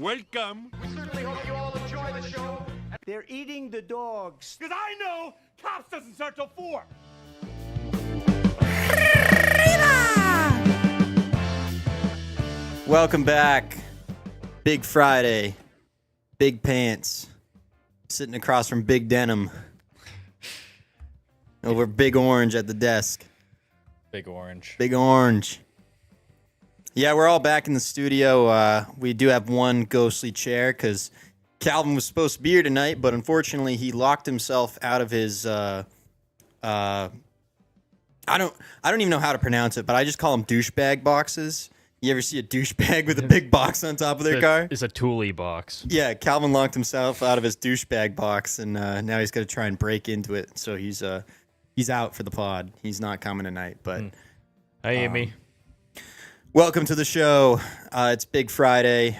Welcome. We certainly hope you all enjoy the show. They're eating the dogs. Because I know cops doesn't start till 4. Welcome back. Big Friday. Big Pants. Sitting across from Big Denim. Over Big Orange at the desk. Big Orange. Big Orange. Yeah, we're all back in the studio. We do have one ghostly chair because Calvin was supposed to be here tonight, but unfortunately he locked himself out of his. I don't even know how to pronounce it, but I just call them douchebag boxes. You ever see a douchebag with a big box on top of their car? It's a Thule box. Yeah, Calvin locked himself out of his douchebag box, and now he's going to try and break into it. So he's out for the pod. He's not coming tonight. But Hi, Amy. welcome to the show. It's Big Friday.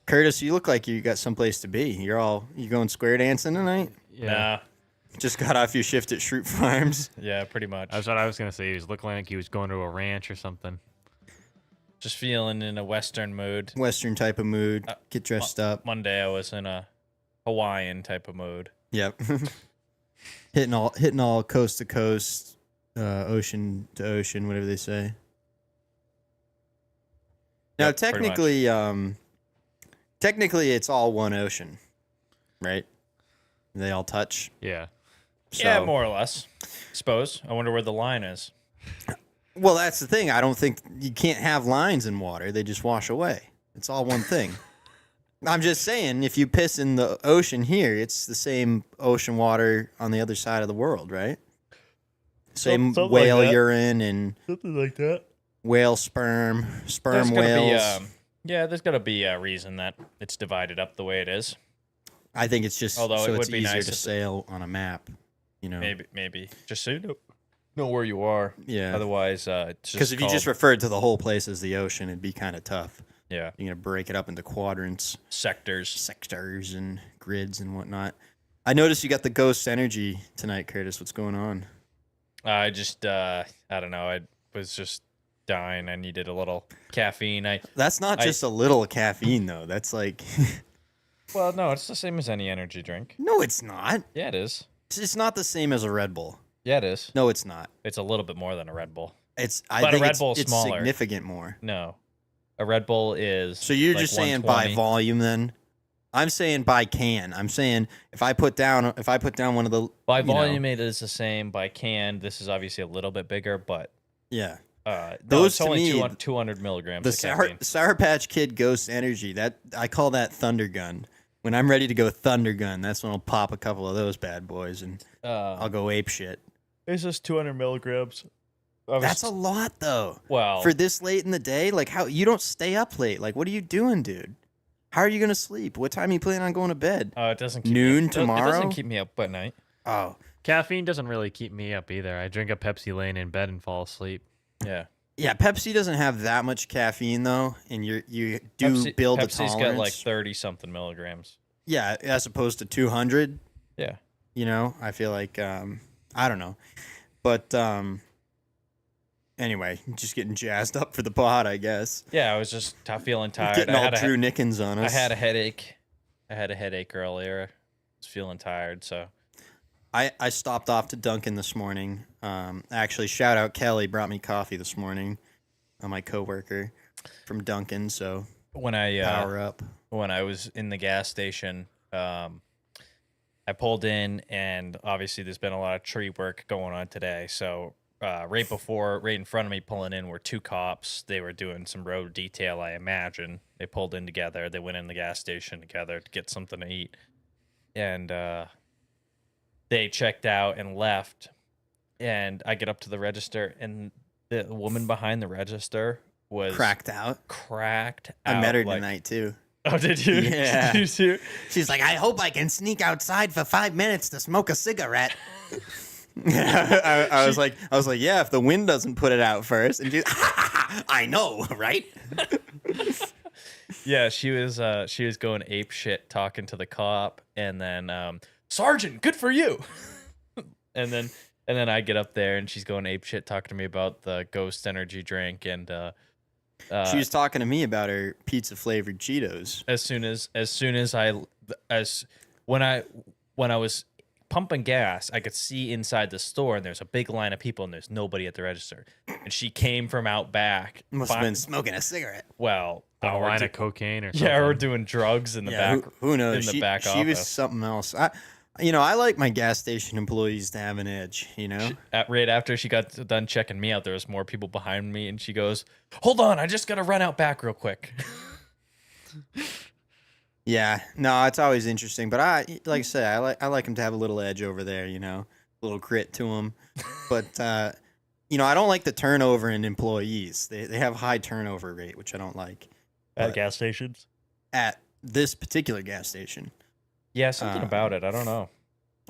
Curtis, you look like you got someplace to be. You going square dancing tonight? Yeah. Just got off your shift at Shroot Farms. Yeah, pretty much. That's what I was going to say. He was looking like he was going to a ranch or something. Just feeling in a Western mood. Western type of mood. Get dressed up. Monday I was in a Hawaiian type of mood. Yep. hitting all coast to coast, ocean to ocean, whatever they say. Now, Yep, technically, it's all one ocean, right? They all touch. Yeah. So, Yeah, more or less. Suppose. I wonder where the line is. Well, that's the thing. I don't think you can't have lines in water. They just wash away. It's all one thing. I'm just saying, if you piss in the ocean here, it's the same ocean water on the other side of the world, right? Same Something whale like that. urine and Something like that. whale sperm There's whales. there's got to be a reason that it's divided up the way it is. I think it's just Although so it it's would be easier nice to if- sail on a map, you know. Maybe. Just so you know where you are. Yeah. Otherwise, it's Because just if you just referred to the whole place as the ocean, it'd be kind of tough. yeah, You're gonna break it up into quadrants, sectors. sectors, and grids and whatnot. I noticed you got the ghost energy tonight, Curtis. What's going on? I just, I don't know. I was just dying. I needed a little caffeine. That's not just a little caffeine, though. That's like, Well, no, it's the same as any energy drink. no, it's not. Yeah, it is. It's not the same as a Red Bull. Yeah, it is. No, it's not. It's a little bit more than a Red Bull. I But a think Red Bull's it's smaller. significant more. No, a Red Bull is. So you're like just saying 120. by volume, then? I'm saying by can. I'm saying if I put down one of the By you know, volume, it is the same. By can, this is obviously a little bit bigger, but yeah. no, Those it's to only me, 200 milligrams The of caffeine. Sour Patch Kid Ghost Energy, that I call that Thunder Gun. When I'm ready to go Thunder Gun, that's when I'll pop a couple of those bad boys and I'll go ape shit. It's just 200 milligrams. That's a lot though. Well, For this late in the day, like how you don't stay up late. Like what are you doing, dude? How are you gonna sleep? What time are you planning on going to bed? it doesn't keep Noon me up. It tomorrow? doesn't keep me up at night. Oh, Caffeine doesn't really keep me up either. I drink a Pepsi laying in bed and fall asleep. Yeah. yeah. Pepsi doesn't have that much caffeine though, and you do build a Pepsi's tolerance. got like 30 something milligrams. Yeah, as opposed to 200. Yeah. You know, I feel like I don't know, but anyway, just getting jazzed up for the pod, I guess. Yeah, I was just feeling tired. Getting I all had Drew Nickens on I us. had a headache. I had a headache earlier. I was feeling tired, so I stopped off to Dunkin' this morning. Actually, shout out Kelly brought me coffee this morning. My coworker from Dunkin', so when I power up. when I was in the gas station, I pulled in, and obviously there's been a lot of tree work going on today. So right in front of me pulling in were two cops. They were doing some road detail, I imagine. They pulled in together. They went in the gas station together to get something to eat. And they checked out and left. And I get up to the register, and the woman behind the register was Cracked out. I met her tonight too. Oh, did you? Yeah. Did you see her? She's like, I hope I can sneak outside for 5 minutes to smoke a cigarette. I was like, yeah, if the wind doesn't put it out first. And she's, I know, right? Yeah, she was going ape shit talking to the cop, and then Sergeant, good for you. and then I get up there, and she's going ape shit talking to me about the Ghost energy drink, and She was talking to me about her pizza flavored Cheetos. When I was pumping gas, I could see inside the store, and there's a big line of people, and there's nobody at the register. And she came from out back. Must have been smoking a cigarette. Well, A line of cocaine or something. yeah, we're doing drugs in the back. Who knows? In the back she office. was something else. I like my gas station employees to have an edge. Right after she got done checking me out, there was more people behind me, and she goes, "Hold on, I just gotta run out back real quick." Yeah, no, it's always interesting. But like I say, I like them to have a little edge over there. A little grit to them. But I don't like the turnover in employees. They have high turnover rate, which I don't like. At gas stations? At this particular gas station. Yeah, something about it. I don't know.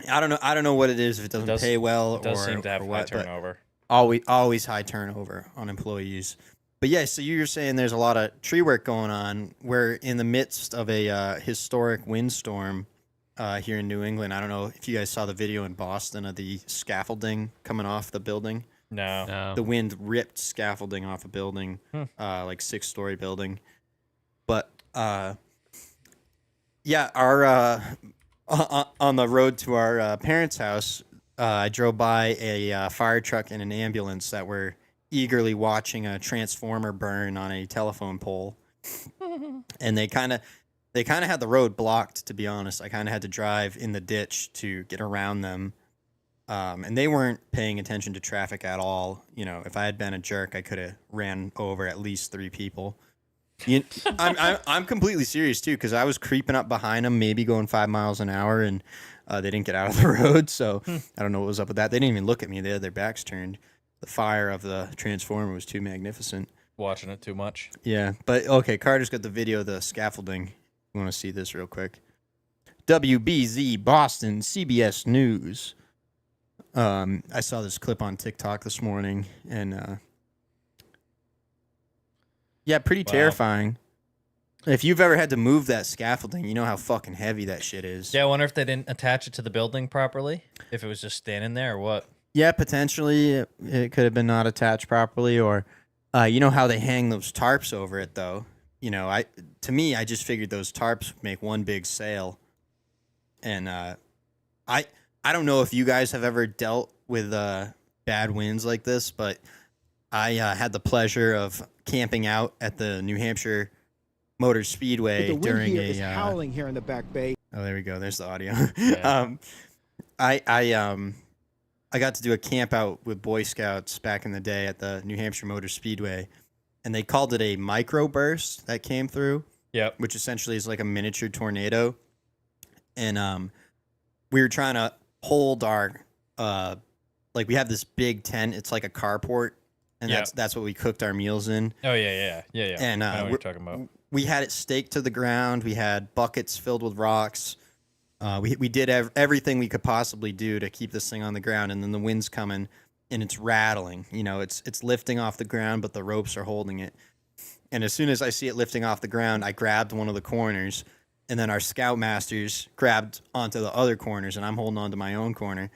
I don't know what it is, if it doesn't pay well It does or seem to have or high what, but turnover. always high turnover on employees. But yeah, so you're saying there's a lot of tree work going on. We're in the midst of a historic windstorm here in New England. I don't know if you guys saw the video in Boston of the scaffolding coming off the building. No. The wind ripped scaffolding off a building, like 6-story building. But yeah, our on the road to our parents' house, I drove by a fire truck and an ambulance that were eagerly watching a transformer burn on a telephone pole. And they kind of had the road blocked, to be honest. I kind of had to drive in the ditch to get around them. And they weren't paying attention to traffic at all. If I had been a jerk, I could have ran over at least 3 people. I'm completely serious too, because I was creeping up behind them, maybe going 5 miles an hour, and they didn't get out of the road. So I don't know what was up with that. They didn't even look at me. They had their backs turned. The fire of the transformer was too magnificent. Watching it too much. Yeah, but okay, Carter's got the video of the scaffolding. You want to see this real quick? WBZ Boston, CBS News. I saw this clip on TikTok this morning, and yeah, pretty terrifying. If you've ever had to move that scaffolding, you know how fucking heavy that shit is. Yeah, I wonder if they didn't attach it to the building properly. If it was just standing there or what. Yeah, potentially it could have been not attached properly, or you know how they hang those tarps over it, though. I just figured those tarps would make one big sail, and I don't know if you guys have ever dealt with bad winds like this, but I had the pleasure of camping out at the New Hampshire Motor Speedway during a. Is howling here in the back bay. Oh, there we go. There's the audio. Yeah. I got to do a camp out with Boy Scouts back in the day at the New Hampshire Motor Speedway, and they called it a microburst that came through. Yep. Which essentially is like a miniature tornado. And we were trying to hold our we have this big tent. It's like a carport, and that's what we cooked our meals in. Oh yeah. And I know what you're talking about. We had it staked to the ground. We had buckets filled with rocks. We did everything we could possibly do to keep this thing on the ground, and then the wind's coming, and it's rattling. It's lifting off the ground, but the ropes are holding it. And as soon as I see it lifting off the ground, I grabbed one of the corners, and then our scoutmasters grabbed onto the other corners, and I'm holding on to my own corner.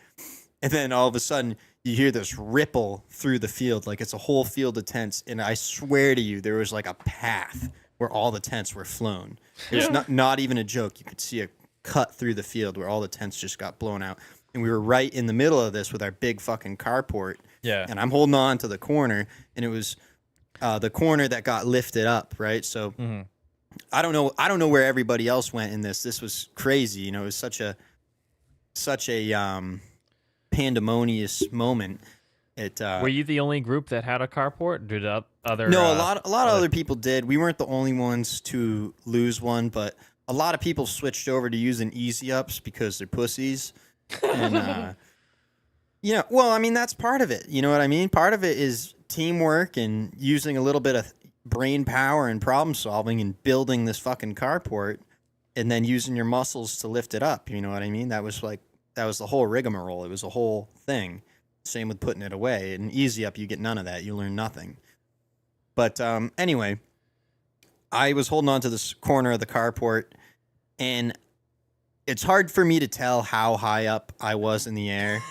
And then all of a sudden, you hear this ripple through the field, like it's a whole field of tents, and I swear to you, there was like a path where all the tents were flown. There's not even a joke. You could see a cut through the field where all the tents just got blown out. And we were right in the middle of this with our big fucking carport. Yeah. And I'm holding on to the corner, and it was the corner that got lifted up, right? So I don't know where everybody else went in this. This was crazy. It was such a pandemonious moment. Were you the only group that had a carport? Did other? No, a lot of other people did. We weren't the only ones to lose one, but a lot of people switched over to using easy ups because they're pussies. And well, I mean, that's part of it. You know what I mean? Part of it is teamwork and using a little bit of brain power and problem solving and building this fucking carport, and then using your muscles to lift it up. You know what I mean? That was the whole rigmarole. It was a whole thing. Same with putting it away. And easy up, you get none of that. You learn nothing. But anyway, I was holding on to this corner of the carport, and it's hard for me to tell how high up I was in the air.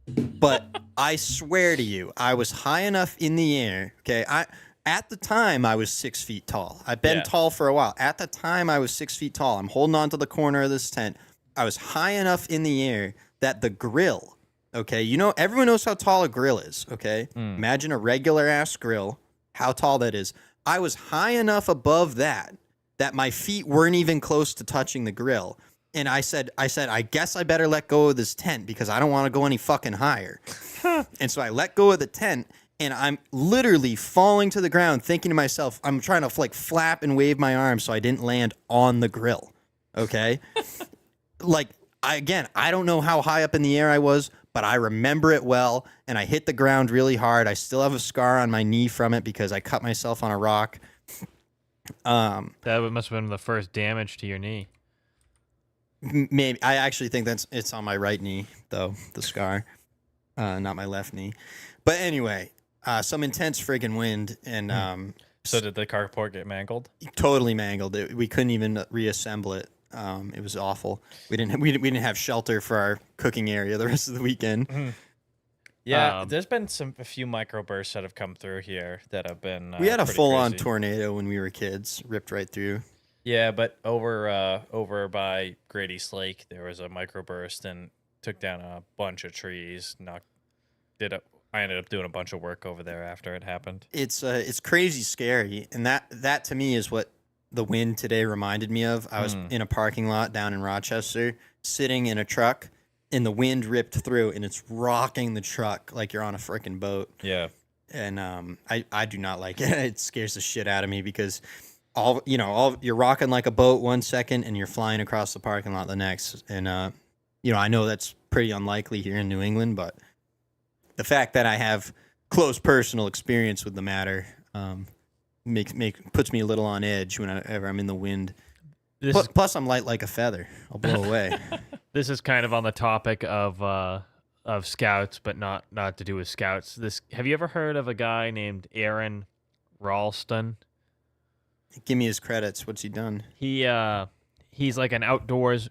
But I swear to you, I was high enough in the air. Okay, At the time, I was 6 feet tall. I've been Yeah. tall for a while. At the time, I was 6 feet tall. I'm holding on to the corner of this tent. I was high enough in the air that the grill, okay, everyone knows how tall a grill is, okay? Imagine a regular ass grill, how tall that is. I was high enough above that my feet weren't even close to touching the grill. And I said, I guess I better let go of this tent because I don't want to go any fucking higher. And so I let go of the tent, and I'm literally falling to the ground thinking to myself, I'm trying to like flap and wave my arms so I didn't land on the grill. Okay? I don't know how high up in the air I was, but I remember it well, and I hit the ground really hard. I still have a scar on my knee from it because I cut myself on a rock. That must have been the first damage to your knee. Maybe I actually think it's on my right knee though, the scar, not my left knee. But anyway, some intense friggin' wind, and So did the carport get mangled? totally mangled it. We couldn't even reassemble it. It was awful. We didn't have shelter for our cooking area the rest of the weekend. Yeah, there's been a few microbursts that have come through here that have been. We had a pretty full-on crazy. tornado when we were kids, ripped right through. Yeah, but over by Great East Lake, there was a microburst and took down a bunch of trees. I ended up doing a bunch of work over there after it happened. It's crazy scary, and that to me is what the wind today reminded me of. I was in a parking lot down in Rochester, sitting in a truck, and the wind ripped through, and it's rocking the truck like you're on a freaking boat. Yeah. And I do not like it. It scares the shit out of me because you're rocking like a boat 1 second and you're flying across the parking lot the next. And I know that's pretty unlikely here in New England, but the fact that I have close personal experience with the matter puts me a little on edge whenever I'm in the wind. Plus, I'm light like a feather. I'll blow away. This is kind of on the topic of scouts, but not to do with scouts. Have you ever heard of a guy named Aaron Ralston? Give me his credits. What's he done? He's like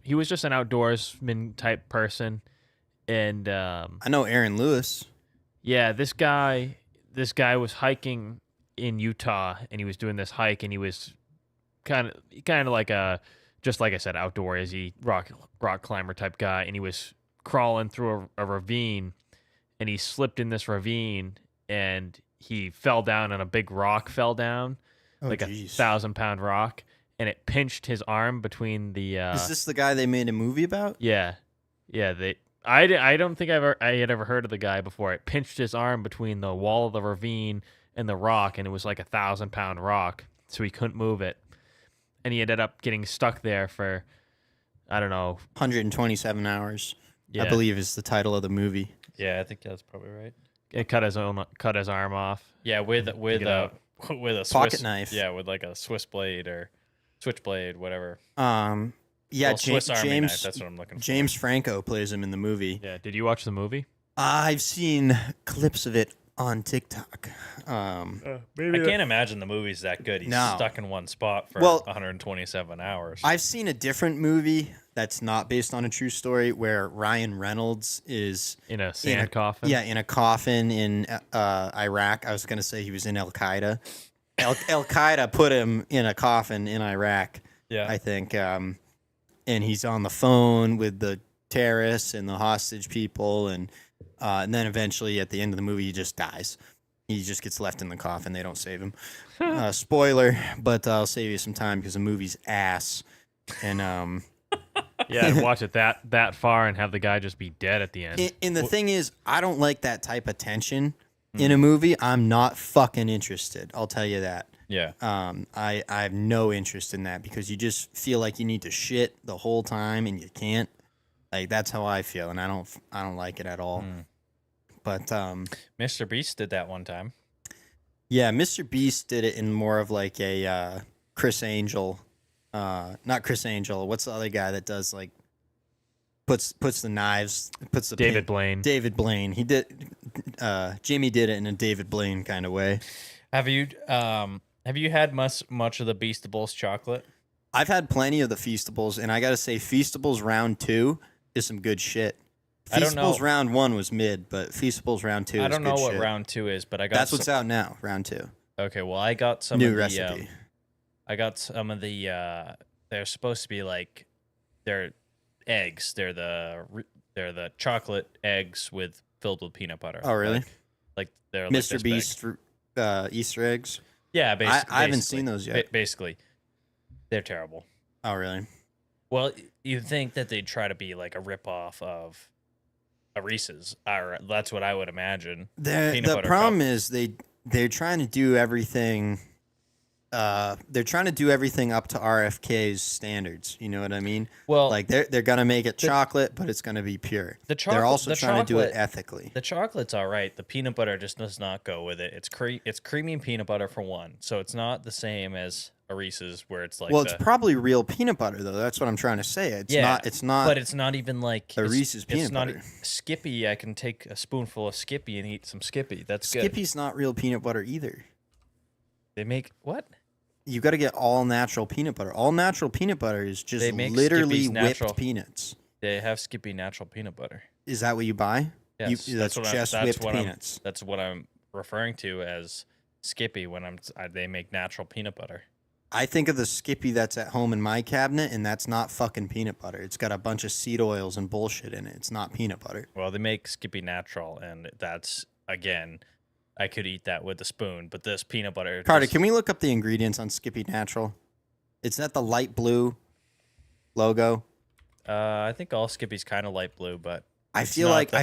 he was just an outdoorsman type person, and I know Aaron Lewis. yeah, this guy was hiking in Utah, and he was doing this hike, and he was kind of like just like I said, outdoorsy rock climber type guy, and he was crawling through a ravine, and he slipped in this ravine, and he fell down, and a big rock fell down, like geez. 1,000-pound rock, and it pinched his arm between the. Is this the guy they made a movie about? Yeah. I don't think I had ever heard of the guy before. It pinched his arm between the wall of the ravine and the rock, and it was like 1,000-pound rock, so he couldn't move it, and he ended up getting stuck there for, I don't know, 127 hours. Yeah. I believe is the title of the movie. Yeah, I think that's probably right. It cut his arm off. Yeah, with it a Pocket Swiss knife. Yeah, with like a Swiss blade or switchblade, whatever. Yeah, Well, Swiss Army knife, that's what I'm looking for. James Franco plays him in the movie. Yeah. Did you watch the movie? I've seen clips of it on TikTok. I can't imagine the movie's that good. He's No. stuck in one spot for Well, 127 hours. I've seen a different movie that's not based on a true story where Ryan Reynolds is In a sand coffin? Yeah, in a coffin in Iraq. I was going to say he was in Al Qaeda. Al Qaeda put him in a coffin in Iraq. Yeah. I think. And he's on the phone with the terrorists and the hostage people, and then eventually at the end of the movie he just dies. He just gets left in the coffin. They don't save him. Spoiler, but I'll save you some time because the movie's ass. And Yeah, to watch it that far and have the guy just be dead at the end. and the thing is, I don't like that type of tension in a movie. I'm not fucking interested. I'll tell you that. Yeah. I have no interest in that because you just feel like you need to shit the whole time and you can't. Like that's how I feel, and I don't like it at all. But Mr. Beast did that one time. yeah, Mr. Beast did it in more of like a Chris Angel, not Chris Angel. What's the other guy that does like puts the knives, puts the David Blaine. David Blaine. He did. Jimmy did it in a David Blaine kind of way. Have you had much of the Beastables chocolate? I've had plenty of the Feastables, and I gotta say, Feastables Round 2 is some good shit. I don't know. Feastables Round 1 was mid, but Feastables Round 2 is I don't good know what shit. round 2 is, but I got That's what's out now, Round 2. Okay, well, I got some New of the recipe. I got some of the they're supposed to be like they're eggs. They're the chocolate eggs filled with peanut butter. Oh, really? Like they're like Mr. this big. Beast Easter eggs. Yeah, basically. I haven't seen those yet. Basically, they're terrible. Oh, really? Well, you'd think that they'd try to be like a ripoff of a Reese's. Or that's what I would imagine. The problem is they're trying to do everything. They're trying to do everything up to RFK's standards. You know what I mean? Well, like they're gonna make it chocolate, but it's gonna be pure. They're also trying to do it ethically. The chocolate's all right. The peanut butter just does not go with it. It's creamy peanut butter for one, so it's not the same as a Reese's where it's like. Well, it's probably real peanut butter though. That's what I'm trying to say. It's not. It's not. But it's not even like a Reese's peanut butter. Skippy. I can take a spoonful of Skippy and eat some Skippy. That's good. Skippy's not real peanut butter either. They make what? You got to get all natural peanut butter. All natural peanut butter is just literally whipped peanuts. They have Skippy natural peanut butter. Is that what you buy? Yes, that's just whipped peanuts. That's what I'm referring to as Skippy when they make natural peanut butter. I think of the Skippy that's at home in my cabinet, and that's not fucking peanut butter. It's got a bunch of seed oils and bullshit in it. It's not peanut butter. Well, they make Skippy natural, and that's, again, I could eat that with a spoon, but this peanut butter... Carter, can we look up the ingredients on Skippy Natural? Is that the light blue logo? I think all Skippy's kind of light blue, but... I feel like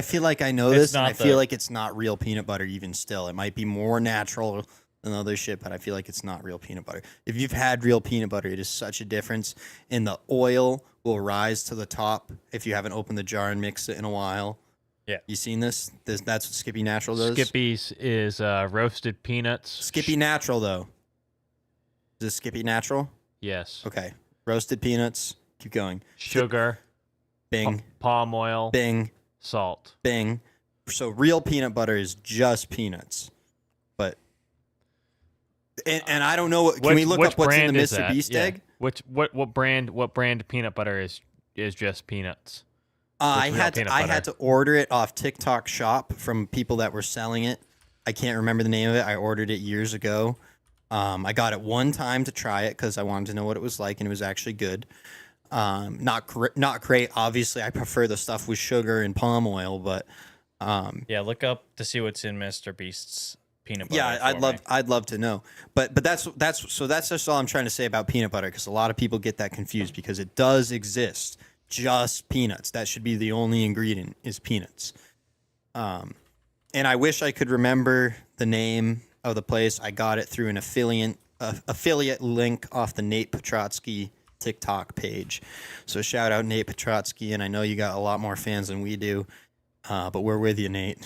I know this, and I feel like it's not real peanut butter even still. It might be more natural than other shit, but I feel like it's not real peanut butter. If you've had real peanut butter, it is such a difference, and the oil will rise to the top if you haven't opened the jar and mixed it in a while. Yeah. You seen this? That's what Skippy Natural does? Skippy's is roasted peanuts. Skippy Natural, though. Is this Skippy Natural? Yes. Okay. Roasted peanuts. Keep going. Sugar. Bing. Palm oil. Bing. Salt. Bing. So real peanut butter is just peanuts. But... And I don't know. Can we look up what's in the Mr. Beast egg? What brand peanut butter is just peanuts? I had to order it off TikTok Shop from people that were selling it. I can't remember the name of it. I ordered it years ago. I got it one time to try it because I wanted to know what it was like, and it was actually good. Not great. Obviously, I prefer the stuff with sugar and palm oil, but yeah, look up to see what's in Mr. Beast's peanut butter. Yeah, I'd love to know. But that's just all I'm trying to say about peanut butter, because a lot of people get that confused because it does exist. Just peanuts. That should be the only ingredient is peanuts. And I wish I could remember the name of the place. I got it through an affiliate link off the Nate Petrotsky TikTok page. So shout out Nate Petrotsky, and I know you got a lot more fans than we do, but we're with you, Nate.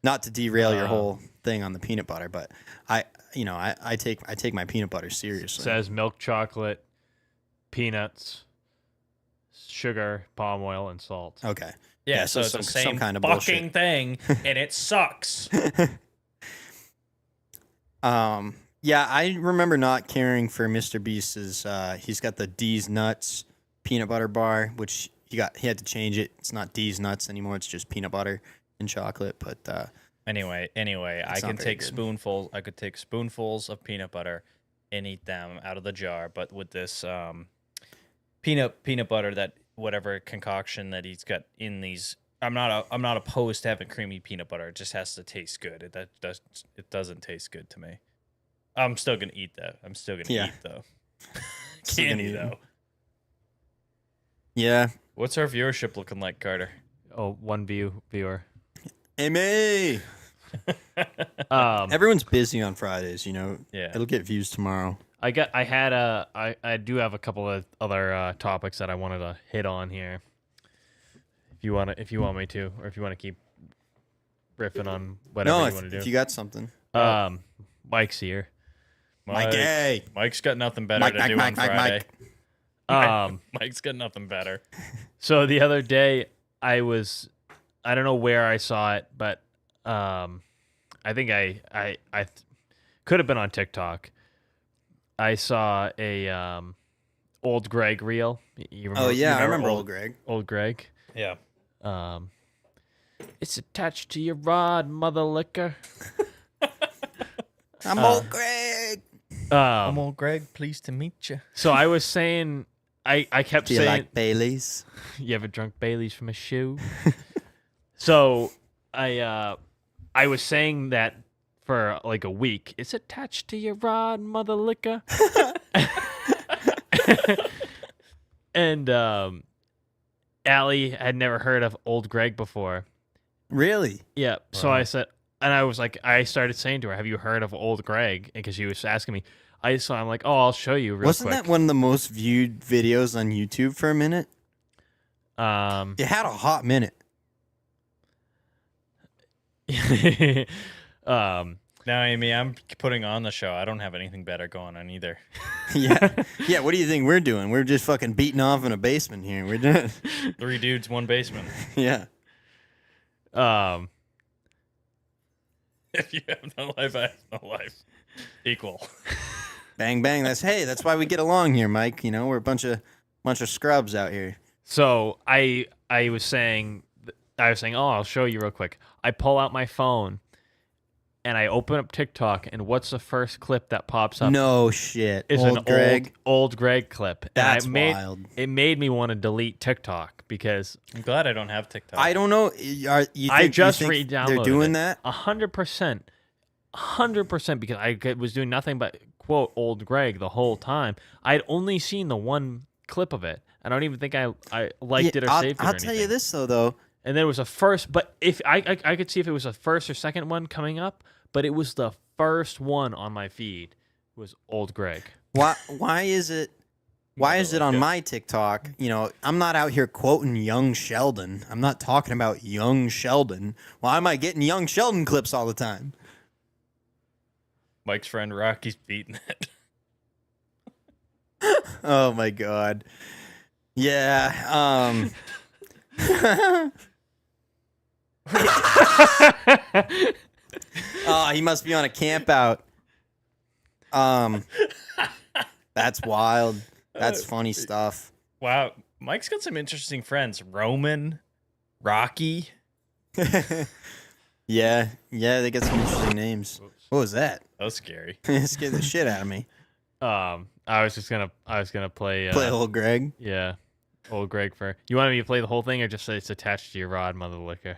Not to derail your whole thing on the peanut butter, but I take my peanut butter seriously. Says milk chocolate, peanuts, sugar, palm oil, and salt. Okay. Yeah, so it's the same kind of fucking thing, and it sucks. Yeah, I remember not caring for Mr. Beast's. He's got the D's Nuts peanut butter bar, which he had to change it. It's not D's Nuts anymore. It's just peanut butter and chocolate. But anyway, I could take spoonfuls of peanut butter and eat them out of the jar. But with this peanut butter, that whatever concoction that he's got in these, I'm not opposed to having creamy peanut butter. It just has to taste good. It doesn't taste good to me. I'm still gonna eat that. I'm still gonna eat though. Candy though. Yeah. What's our viewership looking like, Carter? Oh, one viewer. Hey, me. Everyone's busy on Fridays, you know. Yeah. It'll get views tomorrow. I do have a couple of other topics that I wanted to hit on here. If you want me to, or if you want to keep riffing on whatever you want to do. If you got something. Mike's here. Mike's got nothing better to do on Friday. Mike's got nothing better. So the other day, I don't know where I saw it, but I think I could have been on TikTok. I saw a old Greg reel. You remember, I remember old Greg. Old Greg. Yeah. It's attached to your rod, mother liquor. I'm old Greg. I'm old Greg. Pleased to meet you. So I was saying, I kept Do you saying, like Baileys? you ever drunk Bailey's from a shoe? So I was saying that for like a week. It's attached to your rod, mother liquor. And Allie had never heard of Old Greg before. Really? Yeah. So I said, and I was like, I started saying to her, "Have you heard of Old Greg?" Because she was asking me. I'm like, "Oh, I'll show you real Wasn't quick." that one of the most viewed videos on YouTube for a minute? It had a hot minute. Now, Amy, I'm putting on the show. I don't have anything better going on either. Yeah. Yeah, what do you think we're doing? We're just fucking beating off in a basement here. We're doing 3 dudes, 1 basement. Yeah. If you have no life, I have no life. Equal. Bang bang. That's why we get along here, Mike. You know, we're a bunch of scrubs out here. So I was saying, oh, I'll show you real quick. I pull out my phone, and I open up TikTok, and what's the first clip that pops up? No shit. Is Old an Greg. old Greg clip. And That's I made, wild. It made me want to delete TikTok because I'm glad I don't have TikTok. I don't know. I just they're re-downloaded doing it. that? 100%, because I was doing nothing but quote Old Greg the whole time. I'd only seen the one clip of it. I don't even think I liked it or saved it. I'll tell you this though. And then it was a first, but if I could see if it was a first or second one coming up, but it was the first one on my feed was Old Greg. Why is it on my TikTok? You know, I'm not out here quoting young Sheldon. I'm not talking about young Sheldon. Why am I getting young Sheldon clips all the time? Mike's friend Rocky's beating it. Oh my god. Yeah. Oh, he must be on a camp out. That's wild. That's funny stuff. Wow. Mike's got some interesting friends. Roman, Rocky. Yeah, they got some interesting names. What was that? That was scary. It scared the shit out of me. I was gonna play Play old Greg. Yeah, Old Greg for you. Wanted me to play the whole thing or just say it's attached to your rod, mother liquor?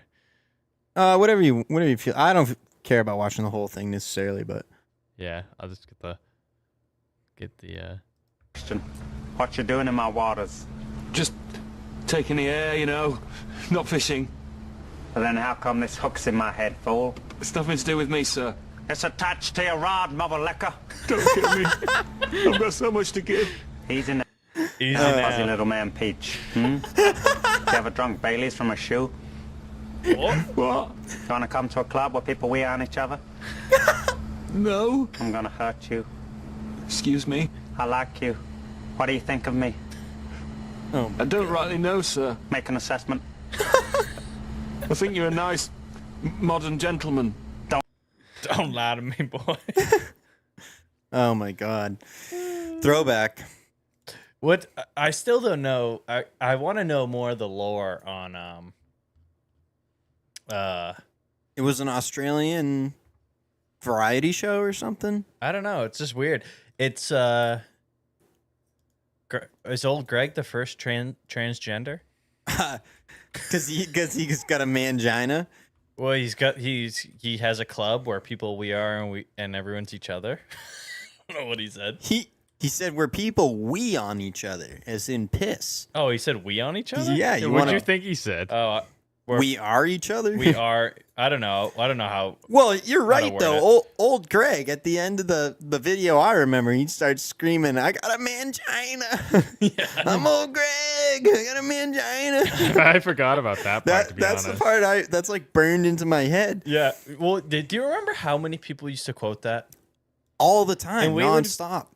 Whatever you feel. I don't care about watching the whole thing necessarily, but Yeah, I'll just get the. Question. What you doing in my waters? Just taking the air, you know, not fishing. Well, then how come this hook's in my head, fool? It's nothing to do with me, sir. It's attached to your rod, mother liquor. Don't kill me. I've got so much to give. He's in Easy fuzzy now. little man Peach. You ever drunk Bailey's from a shoe? What? You wanna come to a club where people wee on each other? No. I'm gonna hurt you. Excuse me. I like you. What do you think of me? I don't rightly know, sir. Make an assessment. I think you're a nice, modern gentleman. Don't lie to me, boy. oh my god, throwback. What I still don't know. I want to know more of the lore on It was an Australian variety show or something. I don't know. It's just weird. It's is old Greg the first transgender? Because he's got a mangina. Well, he has a club where people we are and everyone's each other. I don't know what he said. He said we're people we on each other, as in piss. Oh, he said we on each other? Yeah, you What want do you to? think he said? Oh, We are each other. we are. I don't know how. Well, you're right word though. it. Old Greg at the end of the video, I remember he starts screaming, "I got a mangina! I'm old Greg! I got a mangina!" I forgot about that part. To be that's honest. the part that's like burned into my head Yeah. Well, do you remember how many people used to quote that? all the time, And we would- nonstop.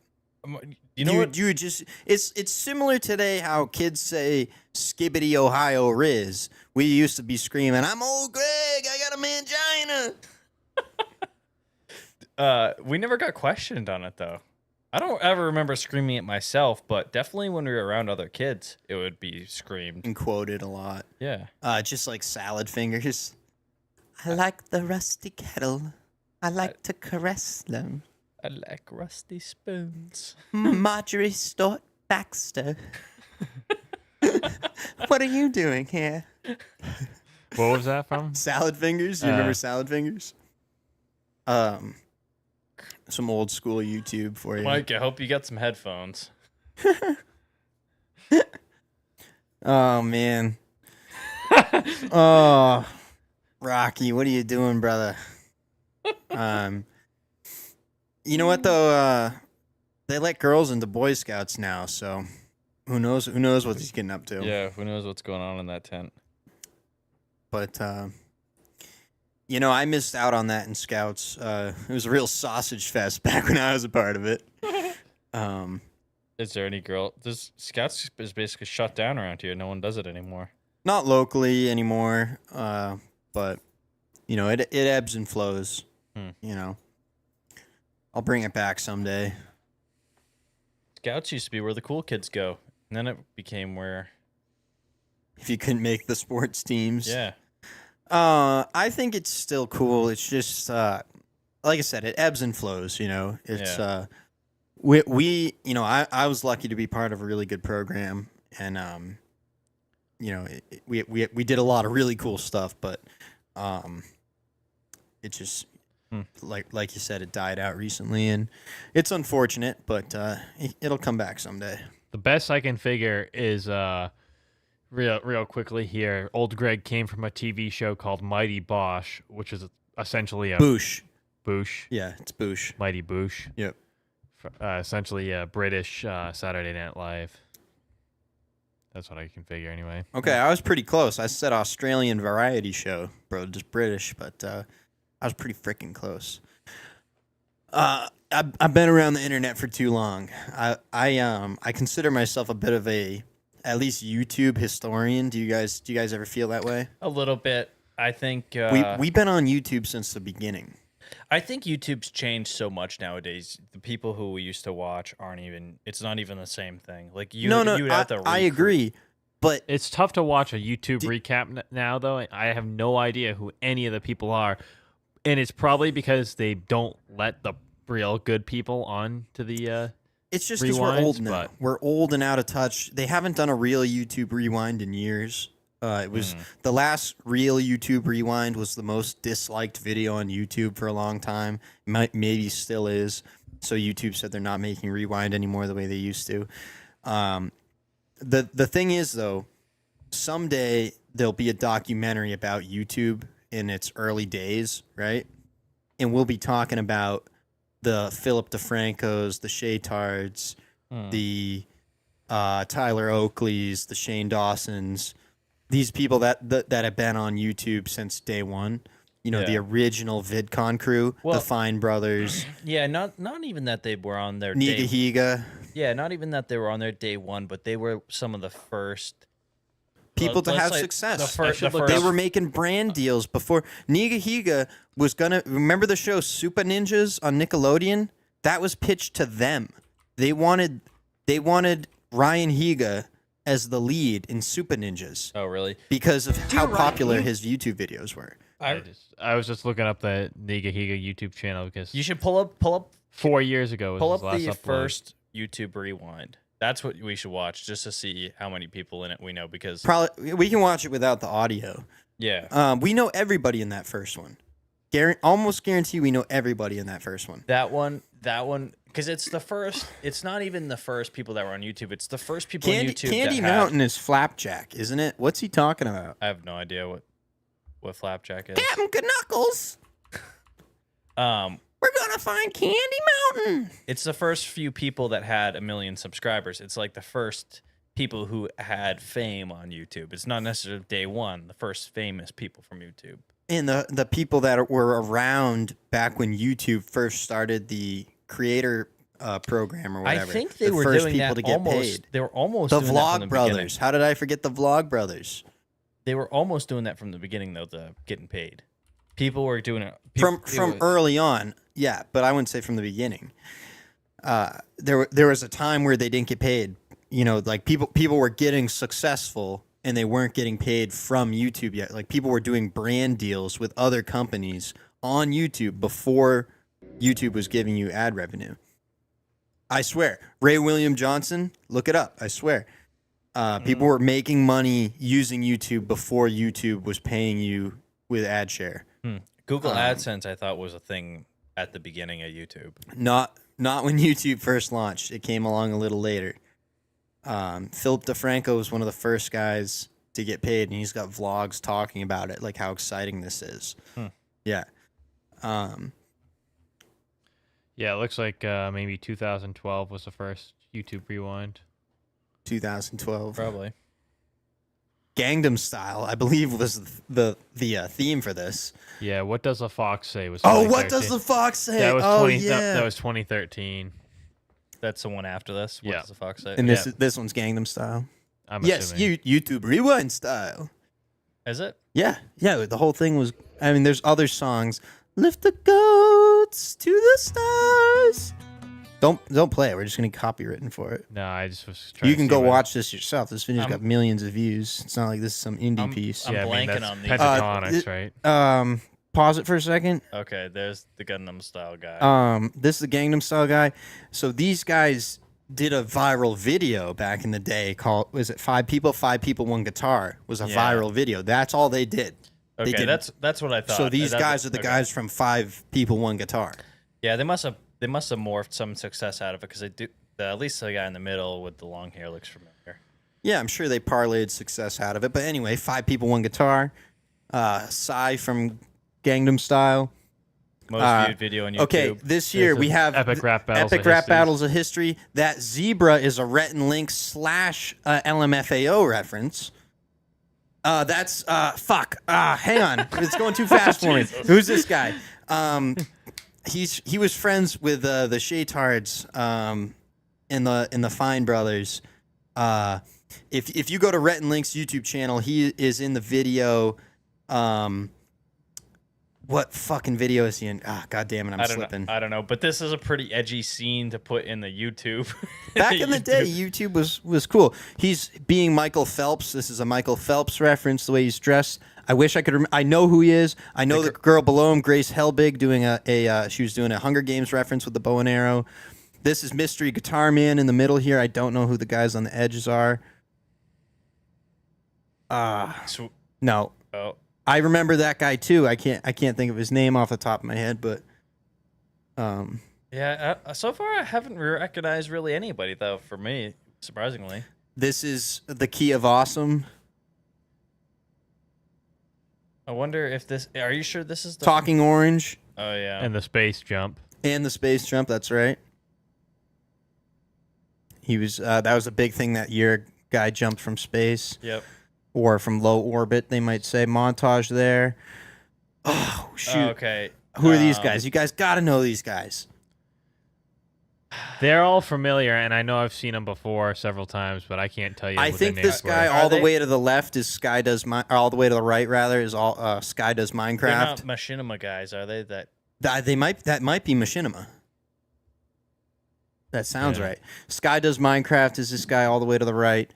You know what? You just it's similar today how kids say "Skibbity Ohio Riz." We used to be screaming, "I'm old Greg! I got a mangina!" We never got questioned on it though. I don't ever remember screaming it myself, but definitely when we were around other kids, it would be screamed. And quoted a lot. Yeah. Just like salad fingers. I like the rusty kettle. I like to caress them. I like rusty spoons. Marjorie Stewart Baxter. What are you doing here? What was that from? Salad Fingers? You remember Salad Fingers? Some old school YouTube for you. Mike, I hope you got some headphones. Oh, man. Oh, Rocky, what are you doing, brother? You know what, though? They let girls into Boy Scouts now, so who knows what he's getting up to. Yeah, who knows what's going on in that tent. But, you know, I missed out on that in Scouts. It was a real sausage fest back when I was a part of it. Is there any girl? This Scouts is basically shut down around here. No one does it anymore. Not locally anymore, but, you know, it ebbs and flows, you know. I'll bring it back someday. Scouts used to be where the cool kids go, and then it became where... If you couldn't make the sports teams. Yeah. I think it's still cool. It's just, like I said, it ebbs and flows, you know. It's, we you know, I was lucky to be part of a really good program, and, you know, we did a lot of really cool stuff, but, it just, like you said, it died out recently, and it's unfortunate, but, it'll come back someday. The best I can figure is real quickly here. Old Greg came from a TV show called Mighty Bosch, which is essentially a Boosh. Boosh. Yeah, it's Boosh. Mighty Boosh. Yep. Essentially a British Saturday Night Live. That's what I can figure anyway. Okay, I was pretty close. I said Australian variety show, bro, just British, but I was pretty freaking close. I've been around the internet for too long. I consider myself a bit of a at least YouTube historian. Do you guys ever feel that way? A little bit. I think We've been on YouTube since the beginning. I think YouTube's changed so much nowadays. The people who we used to watch aren't even. It's not even the same thing. Like you. You'd have to I agree, but It's tough to watch a YouTube recap now, though. I have no idea who any of the people are, and it's probably because they don't let the real good people on to the. it's just because we're old rewinds, now. but- We're old and out of touch. They haven't done a real YouTube rewind in years. It was the last real YouTube rewind was the most disliked video on YouTube for a long time. Maybe still is. So YouTube said they're not making rewind anymore the way they used to. The thing is though, someday there'll be a documentary about YouTube in its early days, right? And we'll be talking about the Philip DeFrancos, the Shaytards, the Tyler Oakleys, the Shane Dawsons. These people that have been on YouTube since day one, you know, the original VidCon crew, the Fine Brothers, Yeah, not even that they were on their Niga day. Higa, Yeah, not even that they were on their day one, but they were some of the first people to let's have say success. the first- They were making brand deals before. Niga Higa was gonna remember the show Super Ninjas on Nickelodeon. That was pitched to them. They wanted Ryan Higa as the lead in Super Ninjas Oh, really? because of how popular his YouTube videos were. I was just looking up the Niga Higa YouTube channel because You should pull up 4 years ago was pull his up last the upload. first YouTube rewind. That's what we should watch just to see how many people in it we know because Probably we can watch it without the audio. yeah. We know everybody in that first one. Almost guarantee we know everybody in that first one. That one because it's the first. It's not even the first people that were on YouTube. It's the first people on YouTube. Candy that had- Mountain is Flapjack, isn't it? What's he talking about? I have no idea what Flapjack is. Captain Knuckles. We're gonna find Candy Mountain. It's the first few people that had 1 million subscribers. It's like the first people who had fame on YouTube. It's not necessarily day one. The first famous people from YouTube. And the people that were around back when YouTube first started the creator program or whatever. I think they the were first doing people that to get almost. paid. They were almost The doing that from Vlog the Brothers. beginning. How did I forget the Vlog Brothers? They were almost doing that from the beginning, though. The getting paid. People were doing it From early on, yeah, but I wouldn't say from the beginning. There was a time where they didn't get paid. You know, like people were getting successful and they weren't getting paid from YouTube yet. Like people were doing brand deals with other companies on YouTube before YouTube was giving you ad revenue. I swear. Ray William Johnson, look it up. I swear. People were making money using YouTube before YouTube was paying you with ad share. Google AdSense, I thought, was a thing at the beginning of YouTube. Not when YouTube first launched. It came along a little later. Philip DeFranco was one of the first guys to get paid, and he's got vlogs talking about it, like how exciting this is. Yeah. Yeah, it looks like maybe 2012 was the first YouTube Rewind. 2012. Probably. Gangnam Style, I believe, was the theme for this. Yeah, What Does the Fox Say was Oh, What 2013. Does the Fox Say? That was yeah. that was 2013. That's the one after this. What Yeah. does the fox say? And this one's Gangnam Style. I'm Yes, assuming. YouTube Rewind Style. Is it? Yeah, the whole thing was. I mean, there's other songs. Lift the goats to the stars. Don't play it. We're just gonna copywritten for it. No, I just was trying You to can see go what- watch this yourself. This video's got millions of views. It's not like this is some indie piece. I'm Yeah, I mean, blanking that's on these. Pentatonics, right? Pause it for a second. Okay, there's the Gundam style guy. This is the Gangnam Style guy. So these guys did a viral video back in the day called, was it Five People, One Guitar? Was a Yeah. viral video. That's all they did. Okay, did- that's what I thought. So these That's- guys are the okay. guys from 5 People, One Guitar. Yeah, they must have morphed some success out of it because they do. At least the guy in the middle with the long hair looks familiar. Yeah, I'm sure they parlayed success out of it. But anyway, 5 People, One Guitar. Psy from Gangnam Style. Most viewed video on YouTube. Okay, this year we have Epic Rap Battles Epic of Rap History. Battles of History. That zebra is a Rhett and Link / LMFAO reference. That's fuck. Hang on, it's going too fast for me. Who's this guy? He was friends with the Shaytards in the Fine Brothers. If you go to Rhett and Link's YouTube channel, he is in the video. What fucking video is he in? God damn it, I'm slipping. I don't know, but this is a pretty edgy scene to put in the YouTube. Back in the day, YouTube was cool. He's being Michael Phelps. This is a Michael Phelps reference, the way he's dressed. I wish I could. I know who he is. I know the girl below him, Grace Helbig, doing she was doing a Hunger Games reference with the bow and arrow. This is Mystery Guitar Man in the middle here. I don't know who the guys on the edges are. No. Oh. I remember that guy too. I can't think of his name off the top of my head, but Yeah, so far I haven't recognized really anybody though. For me, surprisingly. this is the Key of Awesome. I wonder if this. Are you sure this is the Talking Orange Oh yeah. And the space jump. and the Space Jump. That's right. He was that was a big thing that year. Guy jumped from space Yep. or from low orbit, they might say. Montage there. Oh shoot! Oh, okay. Who are these guys? You guys got to know these guys. They're all familiar, and I know I've seen them before several times, but I can't tell you. I what their think this names were. guy, Are all the they- way to the left, is Sky Does all the way to the right, rather, is all Sky Does They're Minecraft. not machinima guys, are they? That That might be Machinima. That sounds Yeah. right. Sky Does Minecraft is this guy all the way to the right.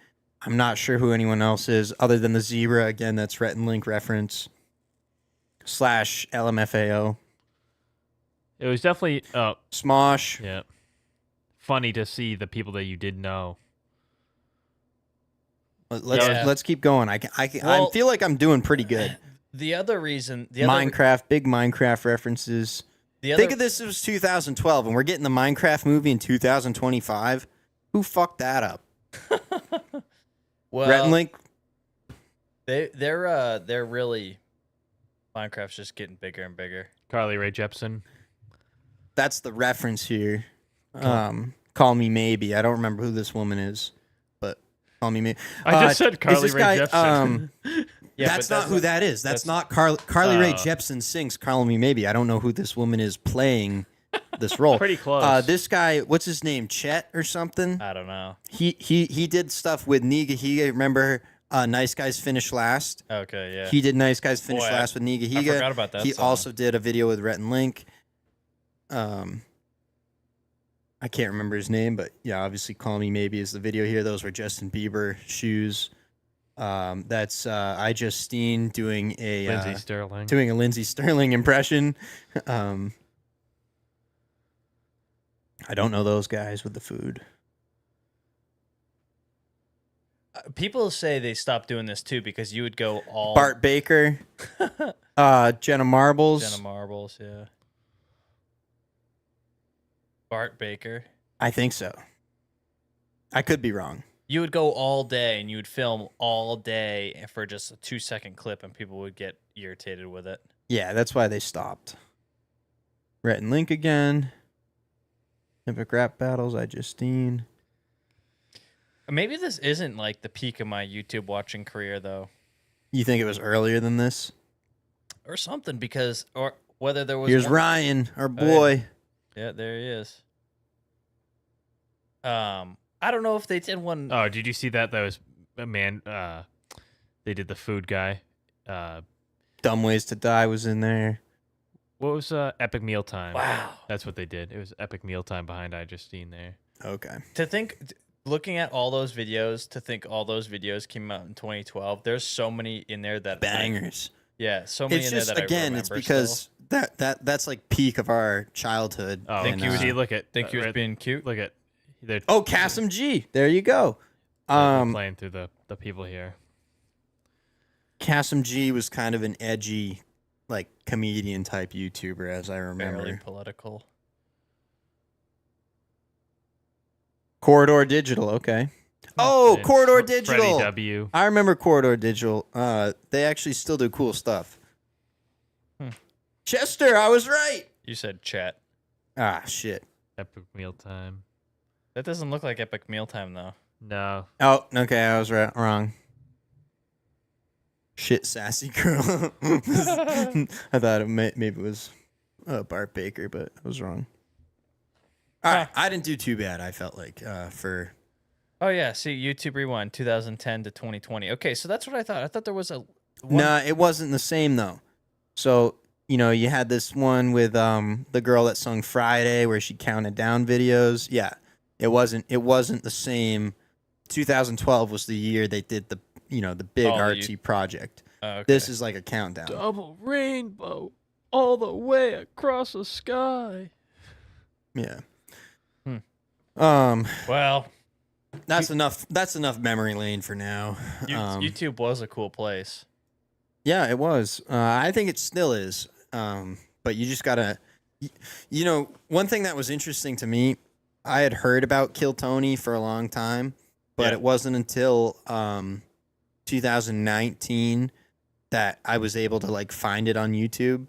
I'm not sure who anyone else is other than the zebra. Again, that's Rhett and Link reference / LMFAO. It was definitely Smosh. yeah, funny to see the people that you did know. Let's keep going. I Well- feel like I'm doing pretty good. the other reason. Minecraft, big Minecraft references. The other, Think of this as 2012, and we're getting the Minecraft movie in 2025. Who fucked that up? well, Rhett and Link. they're really. Minecraft's just getting bigger and bigger. Carly Rae Jepsen. That's the reference here. Call Me Maybe. I don't remember who this woman is, but Call Me Maybe. I just said is Carly this Rae guy, Jepsen. Yeah, that's but not who that is. That's not Carly Rae Jepsen sings Call Me Maybe. I don't know who this woman is playing this role. Pretty close. This guy, what's his name? Chet or something? I don't know. He did stuff with Niga Higa. Remember Nice Guys Finish Last? Okay, yeah. He did Nice Guys Finish Boy, Last with Niga Higa. forgot about that He song. also did a video with Rhett and Link. I can't remember his name, but yeah, obviously Call Me Maybe is the video here. Those were Justin Bieber shoes. That's I Justine doing a Lindsey Sterling. impression. I don't know those guys with the food. People say they stopped doing this too because you would go all Bart Baker, Jenna Marbles. Jenna Marbles, yeah. Bart Baker. I think so. I could be wrong. You would go all day and you would film all day for just a 2-second clip and people would get irritated with it. Yeah, that's why they stopped. Rhett and Link again. Epic rap battles, I Justine. Maybe this isn't like the peak of my YouTube watching career though. You think it was earlier than this? Or something because or whether there was Here's one... Ryan, our boy. Yeah, there he is. I don't know if they did one. Oh, did you see that? That was a man. They did the food guy. Dumb Ways to Die was in there. What was Epic Mealtime? Wow. That's what they did. It was Epic Mealtime behind I Justine there. Okay. To think, looking at all those videos, to think all those videos came out in 2012. There's so many in there that Bangers. Yeah, so many It's in there just that again, I it's remember because still. that's like peak of our childhood. Oh, Think you see, look at Think you was right- being cute? Look at they're Oh, Cassim G. There you go. playing through the people here. Cassim G was kind of an edgy, like comedian type YouTuber, as I remember. Fairly political. Corridor Digital, okay. Oh, And Corridor Freddie Digital. W. I remember Corridor Digital. They actually still do cool stuff. Chester, I was right. You said chat. Ah, shit. Epic Mealtime. That doesn't look like Epic Mealtime though. No. Oh, okay, I was wrong. Shit, sassy girl. I thought maybe it was Bart Baker, but I was wrong. All right, I didn't do too bad. I felt like for. Oh yeah, see YouTube Rewind 2010 to 2020. Okay, so that's what I thought. I thought there was a one... Nah, it wasn't the same though. So you had this one with the girl that sung Friday, where she counted down videos. Yeah, it wasn't the same. 2012 was the year they did the big artsy project. Okay. This is like a countdown. Double rainbow all the way across the sky. Yeah. Well, That's enough. That's enough memory lane for now. YouTube was a cool place. Yeah, it was. I think it still is. But you just gotta, one thing that was interesting to me, I had heard about Kill Tony for a long time, but it wasn't until 2019 that I was able to like find it on YouTube.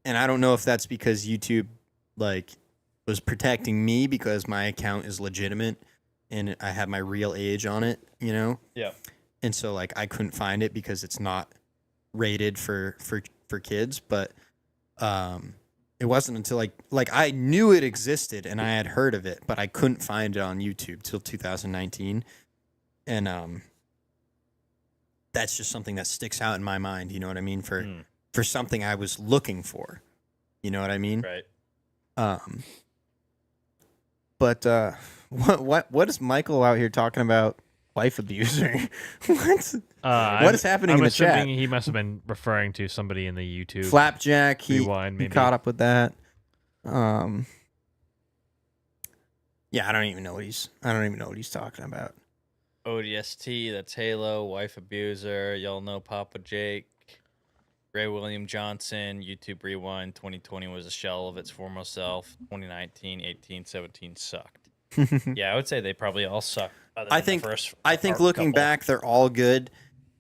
And I don't know if that's because YouTube like was protecting me because my account is legitimate and I have my real age on it, Yeah. And so like I couldn't find it because it's not rated for kids, but it wasn't until like I knew it existed and I had heard of it, but I couldn't find it on YouTube till 2019. And that's just something that sticks out in my mind, you know what I mean, for something I was looking for. You know what I mean? Right. But what is Michael out here talking about? Wife abuser. What is happening in the chat? assuming he must have been referring to somebody in the YouTube. Flapjack. He Rewind, maybe. caught up with that. Yeah, I don't even know what he's talking about. ODST, that's Halo, Wife Abuser, y'all know Papa Jake, Ray William Johnson, YouTube Rewind, 2020 was a shell of its former self, 2019, 18, 17 sucked. Yeah, I would say they probably all suck. I think looking back, they're all good.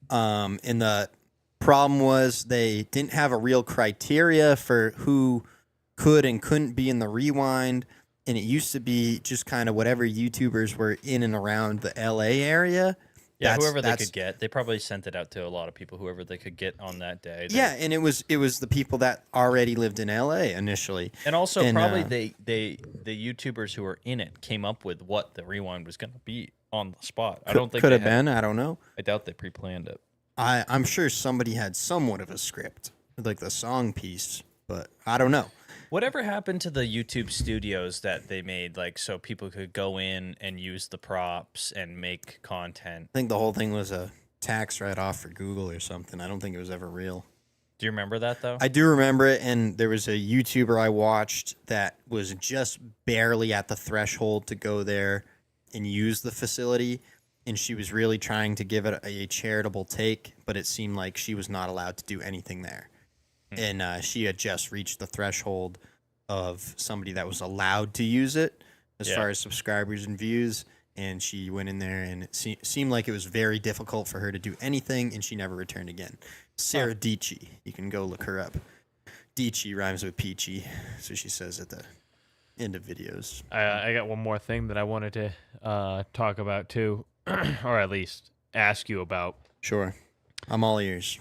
And the problem was they didn't have a real criteria for who could and couldn't be in the Rewind. And it used to be just kind of whatever YouTubers were in and around the LA area. Yeah, whoever they could get. They probably sent it out to a lot of people, whoever they could get on that day. Yeah, and it was the people that already lived in LA initially. And also probably the YouTubers who were in it came up with what the Rewind was going to be on the spot. I don't think could have been. I don't know. I doubt they pre-planned it. I'm sure somebody had somewhat of a script, like the song piece, but I don't know. Whatever happened to the YouTube studios that they made, like so people could go in and use the props and make content? I think the whole thing was tax write-off for Google or something. I don't think it was ever real. Do you remember that though? I do remember it, and there was a YouTuber I watched that was just barely at the threshold to go there and use the facility, and she was really trying to give it a charitable take, but it seemed like she was not allowed to do anything there. And she had just reached the threshold of somebody that was allowed to use it as far as subscribers and views, and she went in there, and it seemed like it was very difficult for her to do anything, and she never returned again. Sarah Dietschy. You can go look her up. Dietschy rhymes with peachy, so she says at the end of videos. I got one more thing that I wanted to talk about too, or at least ask you about. Sure. I'm all ears.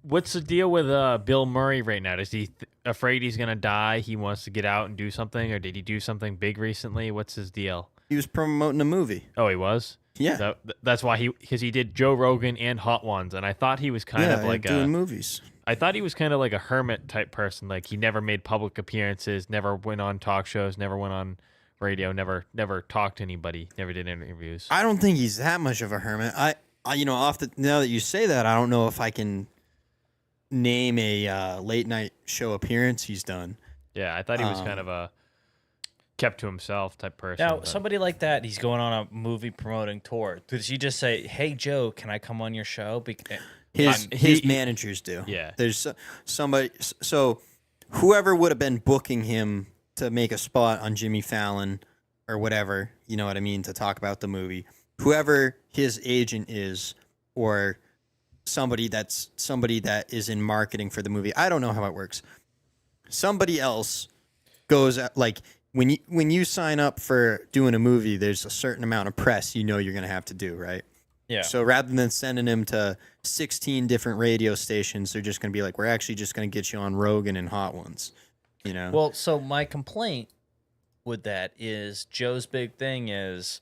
What's the deal with Bill Murray right now? Is he afraid he's gonna die? He wants to get out and do something, or did he do something big recently? What's his deal? He was promoting a movie. Oh, he was. Yeah. That's why because he did Joe Rogan and Hot Ones, and I thought he was kind of like doing movies. I thought he was kind of like a hermit type person. Like he never made public appearances, never went on talk shows, never went on radio, never talked to anybody, never did interviews. I don't think he's that much of a hermit. I now that you say that, I don't know if I can name a late night show appearance he's done. Yeah, I thought he was kind of a kept to himself type person. Now, somebody like that, he's going on a movie promoting tour. Does he just say, "Hey Joe, can I come on your show?" His managers do. Yeah. There's somebody. So whoever would have been booking him to make a spot on Jimmy Fallon or whatever, you know what I mean, to talk about the movie, whoever his agent is, or somebody that is in marketing for the movie. I don't know how it works. Somebody else goes like when you sign up for doing a movie, there's a certain amount of press you're going to have to do, right? Yeah. So rather than sending him to 16 different radio stations, they're just going to be like, we're actually just going to get you on Rogan and Hot Ones, you know? Well, so my complaint with that is Joe's big thing is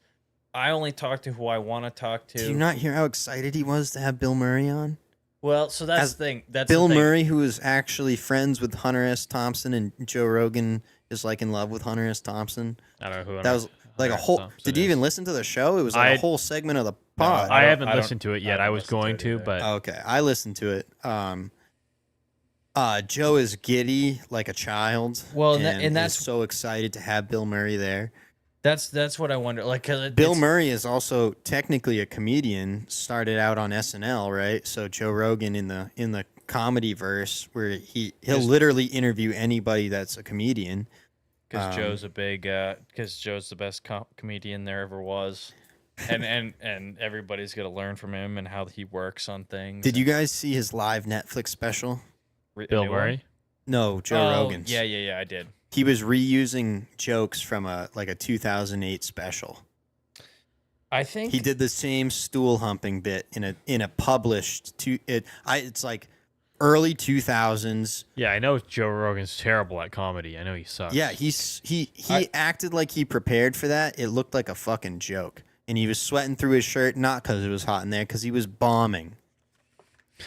I only talk to who I want to talk to. Did you not hear how excited he was to have Bill Murray on? Well, so that's the thing. That's Bill the thing. Murray, who is actually friends with Hunter S. Thompson, and Joe Rogan is like in love with Hunter S. Thompson. I don't know who that was like a whole. Did you even listen to the show? It was like a whole segment of the pod. I haven't listened to it yet. I was going to, but okay, I listened to it. Joe is giddy like a child. Well, and that's so excited to have Bill Murray there. That's what I wonder. Like, Bill Murray is also technically a comedian. Started out on SNL, right? So Joe Rogan in the comedy verse, where he'll literally interview anybody that's a comedian. Because Joe's because Joe's the best comedian there ever was, and everybody's gonna learn from him and how he works on things. Did you guys see his live Netflix special? Bill Murray? No, Joe Rogan's. Yeah, I did. He was reusing jokes from a 2008 special. I think he did the same stool humping bit in a published it's like early 2000s. Yeah, I know Joe Rogan's terrible at comedy. I know he sucks. Yeah, he acted like he prepared for that. It looked like a fucking joke, and he was sweating through his shirt, not because it was hot in there, because he was bombing.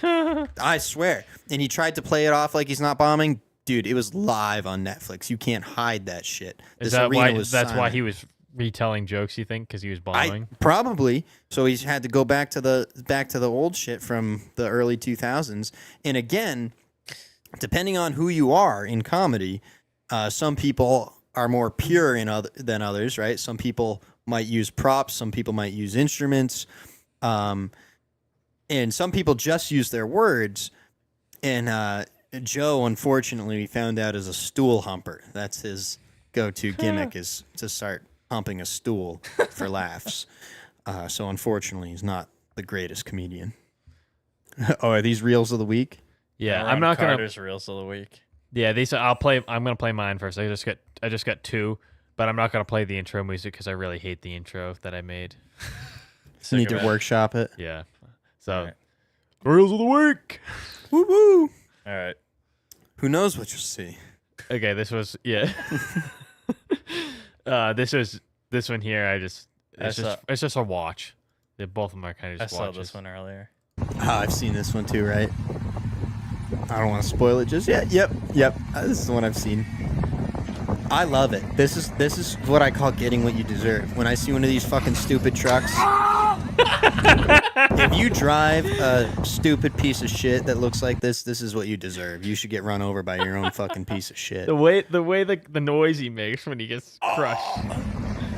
I swear. And he tried to play it off like he's not bombing. Dude, it was live on Netflix. You can't hide that shit. Is that why? That's why he was retelling jokes. You think because he was bombing? Probably. So he's had to go back to the old shit from the early 2000s. And again, depending on who you are in comedy, some people are more pure than others, right? Some people might use props. Some people might use instruments. And some people just use their words. And Joe, unfortunately, we found out is a stool humper. That's his go-to gimmick is to start humping a stool for laughs. So unfortunately, he's not the greatest comedian. Oh, are these reels of the week? Yeah, I'm not gonna. Carter's reels of the week. Yeah, these. I'm gonna play mine first. I just got two, but I'm not gonna play the intro music because I really hate the intro that I made. You need to workshop it. Yeah. So, reels of the week. Woo woo. All right. Who knows what you'll see? Okay, this was this one here. It's just a watch. Both of them are kind of just watches. I saw this one earlier. I've seen this one too, right? I don't want to spoil it just yet. Yep. This is the one I've seen. I love it. This is what I call getting what you deserve. When I see one of these fucking stupid trucks, If you drive a stupid piece of shit that looks like this is what you deserve. You should get run over by your own fucking piece of shit. The way the noise he makes when he gets crushed.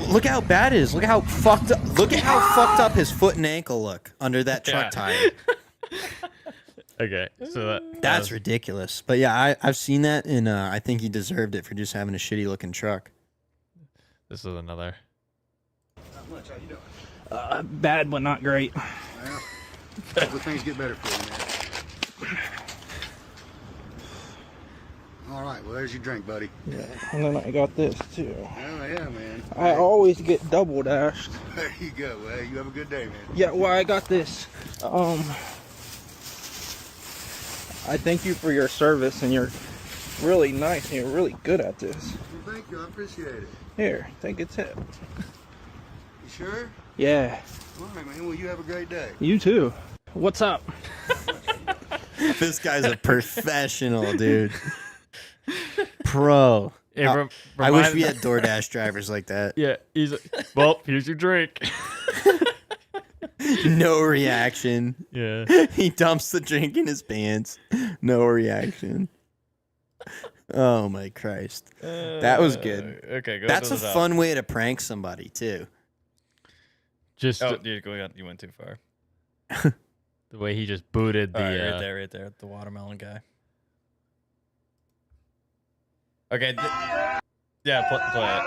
Look how bad it is. Look how fucked up. Look at how fucked up his foot and ankle look under that truck tire. Okay, so That's ridiculous. But yeah, I've seen that, and I think he deserved it for just having a shitty looking truck. this is another. Bad, but not great. Hopefully things get better for you, man. All right, well, there's your drink, buddy. Yeah, and then I got this too. Oh, yeah, man. I always get double dashed. There you go. Well, you have a good day, man. Yeah, well, I got this. I thank you for your service, and you're really nice, and you're really good at this. Well, thank you. I appreciate it. Here, take a tip. You sure? Yeah, All right, man. Well, you have a great day. you too. What's up? This guy's a professional, dude. Pro. Yeah, I wish we had DoorDash drivers like that. Yeah, he's like, well, here's your drink. No reaction. Yeah. He dumps the drink in his pants. No reaction. Oh my Christ. That was good. Okay, go. That's to a the top. fun way to prank somebody too. Just Oh, dude, you went too far. the way he just booted the. All right, right there, the watermelon guy. Okay. Yeah, play it.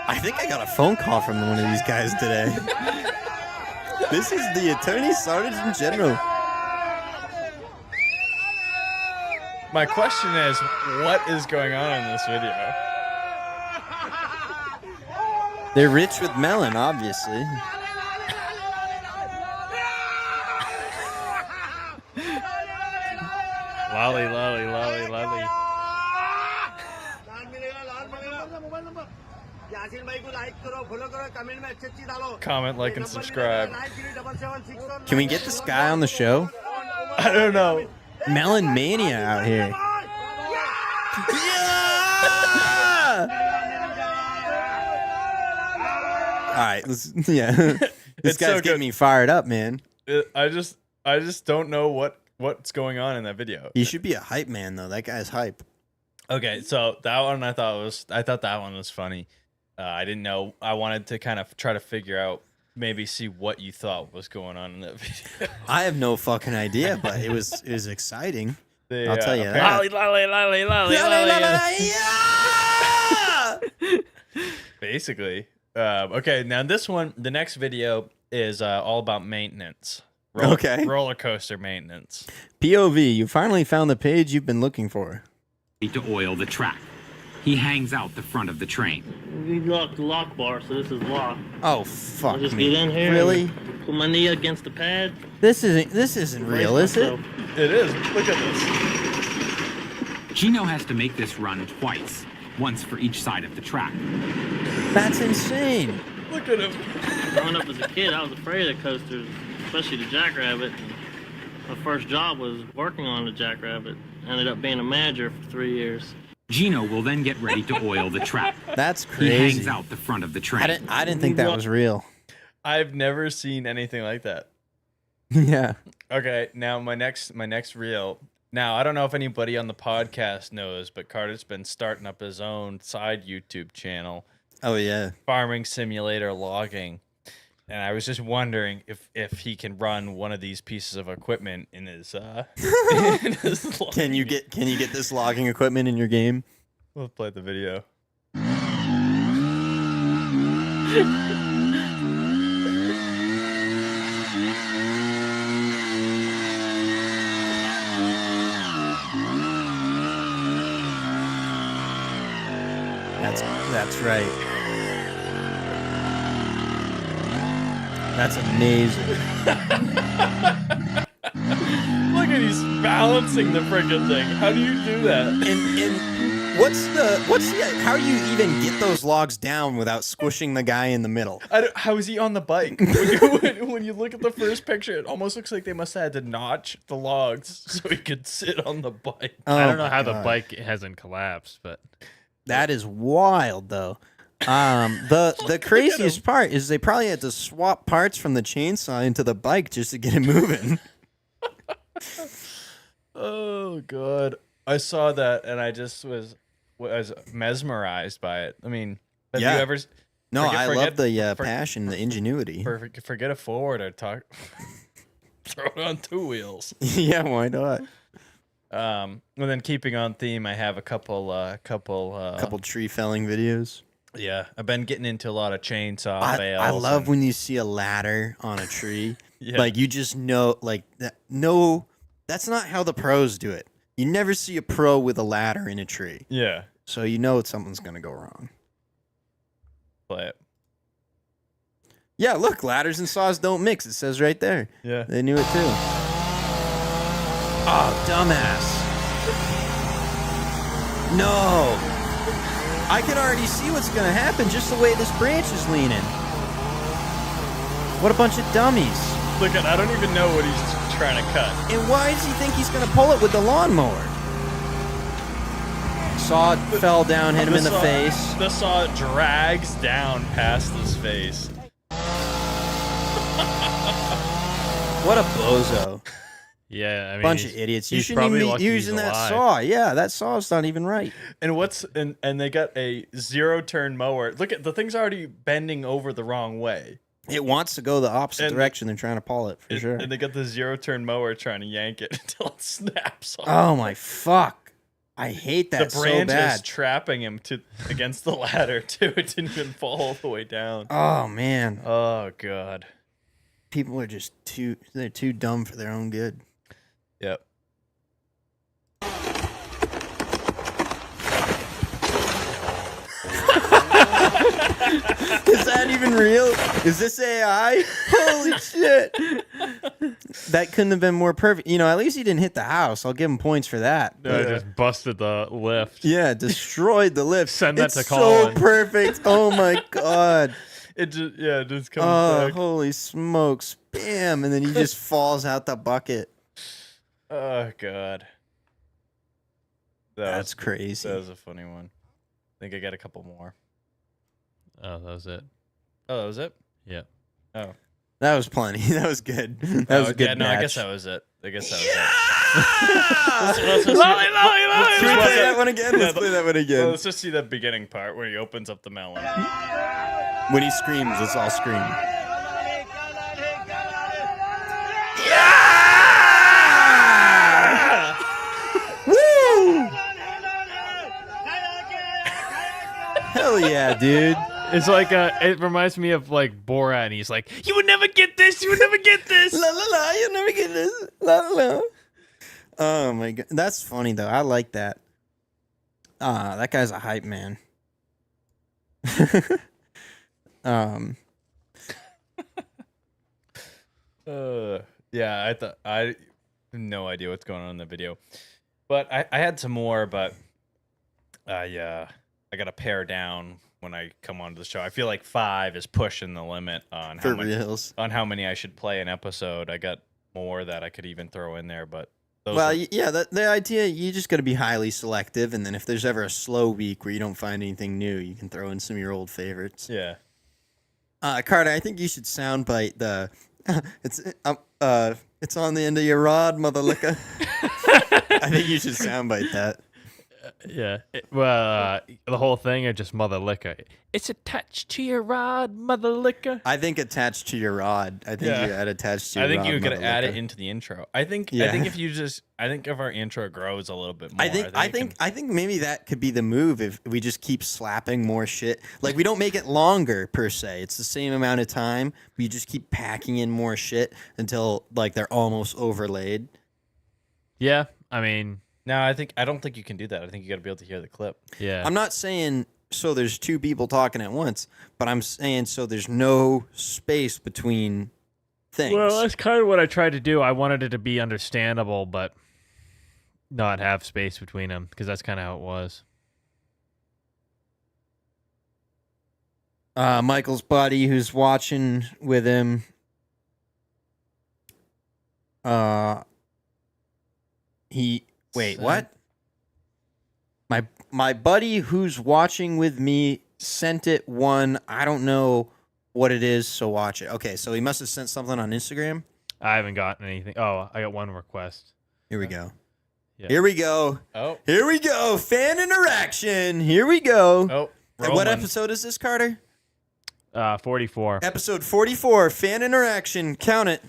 I think I got a phone call from one of these guys today. This is the Attorney Sergeant General. My question is, what is going on in this video? They're rich with melon, obviously. Lolly, lolly, lolly, lolly. Comment, like, and subscribe. Can we get this guy on the show? I don't know. Melon Mania out here. All right, yeah. This It's guy's so getting good. me fired up, man. I just don't know what's going on in that video. He should be a hype man, though. That guy's hype. Okay, so that one I thought that one was funny. I didn't know. I wanted to kind of try to figure out, maybe see what you thought was going on in that video. I have no fucking idea, but it was exciting. I'll tell you that. Lolly, lolly, lolly, lolly, lolly. Basically. Okay, now this one, the next video is all about maintenance. Okay. Roller coaster maintenance. POV, you finally found the page you've been looking for. To oil the track. He hangs out the front of the train. We locked the lock bar, so this is locked. Oh fuck I'll just me! get in here. Really? And put my knee against the pad. This isn't real, is it? It is. Look at this. Gino has to make this run twice, once for each side of the track. That's insane. Look at him. Growing up as a kid, I was afraid of coasters, especially the Jackrabbit. My first job was working on the Jackrabbit. Ended up being a manager for 3 years. Gino will then get ready to oil the track. That's He crazy. hangs out the front of the train. I didn't think that was real. I've never seen anything like that. Yeah. Okay, now my next reel. Now, I don't know if anybody on the podcast knows, but Carter's been starting up his own side YouTube channel. Oh yeah. Farming Simulator Logging. And I was just wondering if he can run one of these pieces of equipment in his in his Can you get this logging equipment in your game? We'll play the video. That's right. That's amazing. Look at he's balancing the freaking thing. How do you do that? how do you even get those logs down without squishing the guy in the middle? How is he on the bike? When you look at the first picture, it almost looks like they must have had to notch the logs so he could sit on the bike. I don't know how the bike hasn't collapsed, but that is wild, though. The craziest part is they probably had to swap parts from the chainsaw into the bike just to get it moving. Oh god, I saw that and I just was mesmerized by it. I mean, have you ever? No, I love the passion, the ingenuity. Forget a forward or talk. Throw it on two wheels. Yeah, why not? And then keeping on theme, I have a couple tree felling videos. Yeah, I've been getting into a lot of chainsaw fails. I love when you see a ladder on a tree. Yeah. Like you just know, like that. No, that's not how the pros do it. You never see a pro with a ladder in a tree. Yeah. So you know something's gonna go wrong. Play it. Yeah, look, ladders and saws don't mix. It says right there. Yeah. They knew it too. Oh, dumbass. No. I can already see what's going to happen just the way this branch is leaning. What a bunch of dummies. Look, I don't even know what he's trying to cut. And why does he think he's going to pull it with the lawnmower? Saw fell down, hit him in the face. The saw drags down past his face. What a bozo. Yeah, I mean, bunch of idiots. You he's shouldn't even probably be using that alive. saw. Yeah, that saw's not even right. And they got a 0-turn mower. Look at the thing's already bending over the wrong way. It wants to go the opposite direction. They're trying to pull it for sure. And they got the 0-turn mower trying to yank it until it snaps off. Oh my fuck! I hate that The branch so bad. is trapping him against the ladder too. It didn't even fall all the way down. Oh man. Oh god. People are just they're too dumb for their own good. Yep. Is that even real? Is this AI? Holy shit. That couldn't have been more perfect. You know, at least he didn't hit the house. I'll give him points for that. No, it just busted the lift. Yeah, destroyed the lift. Send that it's to Colin. so perfect. Oh my god. It just comes back. Holy smokes. Bam. And then he just falls out the bucket. Oh god. That's crazy. That was a funny one. I think I got a couple more. Oh, that was it. Oh, that was it? Yeah. Oh. That was plenty. That was good. That was a good Yeah, no, match. I guess that was it. Let's Let's play that one again. Let's play that one again. Let's just see the beginning part where he opens up the melon. When he screams, let's all scream. Woo! Hell yeah, dude. It's like it reminds me of like Borat, and he's like, "You would never get this. You would never get this. La la la. You'll never get this. La la la." Oh my god, that's funny though. I like that. That guy's a hype man. Yeah, I have no idea what's going on in the video, but I had some more, but I got to pare down when I come onto the show. I feel like 5 is pushing the limit on how many I should play an episode. I got more that I could even throw in there, but the idea, you just got to be highly selective, and then if there's ever a slow week where you don't find anything new, you can throw in some of your old favorites. Yeah. Carter, I think you should soundbite the it's on the end of your rod, mother licker. I think you should soundbite that. Yeah. The whole thing or just mother liquor? It's attached to your rod, mother liquor. I think attached to your rod. I think you add attached to your rod. I think you mother could add licker. it into the intro. I think if our intro grows a little bit more. I think maybe that could be the move if we just keep slapping more shit. Like we don't make it longer per se. It's the same amount of time. We just keep packing in more shit until like they're almost overlaid. Yeah, I mean, no, I don't think you can do that. I think you got to be able to hear the clip. Yeah. I'm not saying so there's two people talking at once, but I'm saying so there's no space between things. Well, that's kind of what I tried to do. I wanted it to be understandable, but not have space between them because that's kind of how it was. Michael's buddy who's watching with him. What? My buddy who's watching with me sent it one. I don't know what it is, so watch it. Okay, so he must have sent something on Instagram. I haven't gotten anything. Oh, I got one request. Here we go. Yeah. Here we go. Oh. Here we go. Fan interaction. Here we go. Oh. And what episode is this, Carter? 44. Episode 44. Fan interaction. Count it.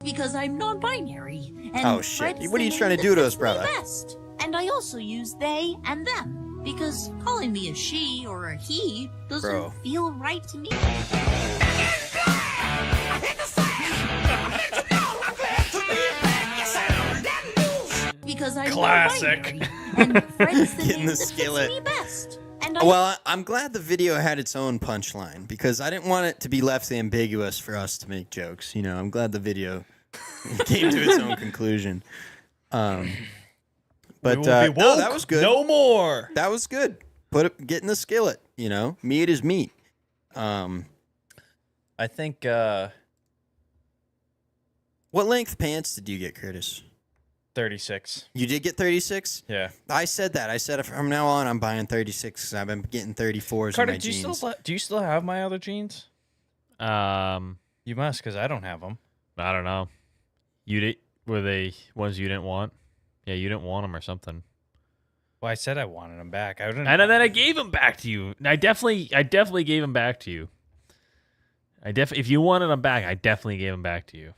Because I'm non-binary. And Oh, shit. Fred's What are the you name trying to that do to fits us, brother? me best. And I also use they and them. Because calling me a she or a he doesn't Bro. feel right to me. Because I'm Classic. non-binary, and Fred's the Getting name the that skillet. fits me best. And Well, I'm glad the video had its own punchline because I didn't want it to be left ambiguous for us to make jokes. You know, I'm glad the video came to its own conclusion. But We will be no, woke that was good. no more. That was good. Get in the skillet. You know, meat is meat. I think. What length pants did you get, Curtis? 36. You did get 36? Yeah. I said that. I said from now on I'm buying 36 because I've been getting 34s Carter, in my do you jeans. do you still have my other jeans? You must, because I don't have them. I don't know. Were they ones you didn't want? Yeah, you didn't want them or something. Well, I said I wanted them back. I didn't. And then I gave them back to you. I definitely gave them back to you. If you wanted them back, I definitely gave them back to you.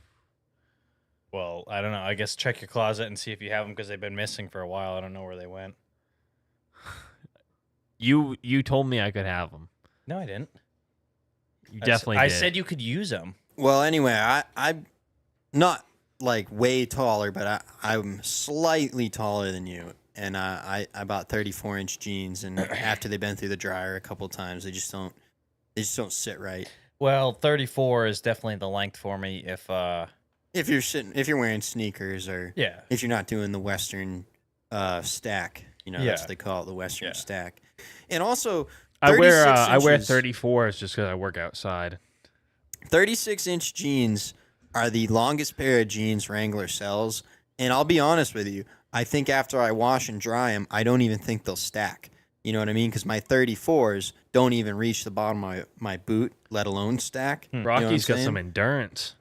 Well, I don't know. I guess check your closet and see if you have them because they've been missing for a while. I don't know where they went. You told me I could have them. No, I didn't. You definitely I did. said you could use them. Well, anyway, I'm not like way taller, but I'm slightly taller than you. And I bought 34-inch jeans, and after they've been through the dryer a couple times, they just don't sit right. Well, 34 is definitely the length for me If you're wearing sneakers or Yeah. if you're not doing the Western stack, you know, that's Yeah. what they call it, the Western stack. And also, I wear 36 34s just because I work outside. 36-inch jeans are the longest pair of jeans Wrangler sells. And I'll be honest with you, I think after I wash and dry them, I don't even think they'll stack. You know what I mean? Because my 34s don't even reach the bottom of my boot, let alone stack. You know what I'm Rocky's got saying? some endurance.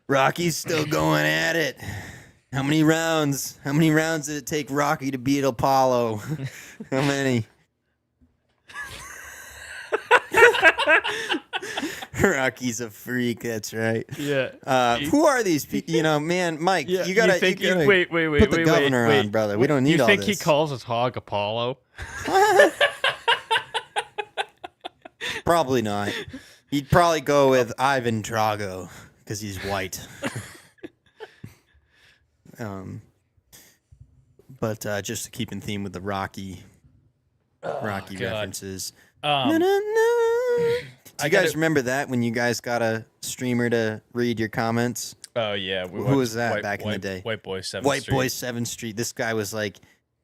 Rocky's still going at it. How many rounds did it take Rocky to beat Apollo? How many? Rocky's a freak. That's right. Yeah. Who are these people? You know, man, Mike. Yeah, you gotta. think you gotta wait, put the governor on, brother. We don't need all this. You think he calls his hog Apollo? Probably not. He'd probably go with Ivan Drago because he's white. But just to keep in theme with the Rocky God. references. Um, Do you guys remember that when you guys got a streamer to read your comments? Oh, yeah. Who was that back in the day? White Boy 7th White Street. Boy 7th Street. This guy was like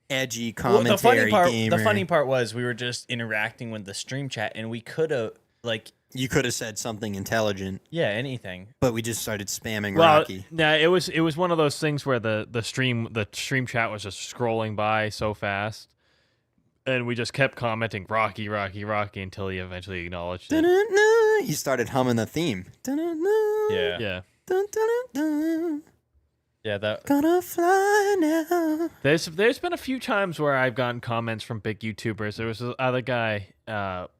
edgy Well, commentary gamer. the funny part was we were just interacting with the stream chat, and we could have, like... You could have said something intelligent. Yeah, anything. But we just started spamming Well, Rocky. yeah, it was one of those things where the stream chat was just scrolling by so fast, and we just kept commenting Rocky until he eventually acknowledged it. Da-da-da. He started humming the theme. Da-da-da. Yeah. Yeah. Dun-dun-dun-dun. Yeah, that... Gonna fly now. There's been a few times where I've gotten comments from big YouTubers. There was this other guy,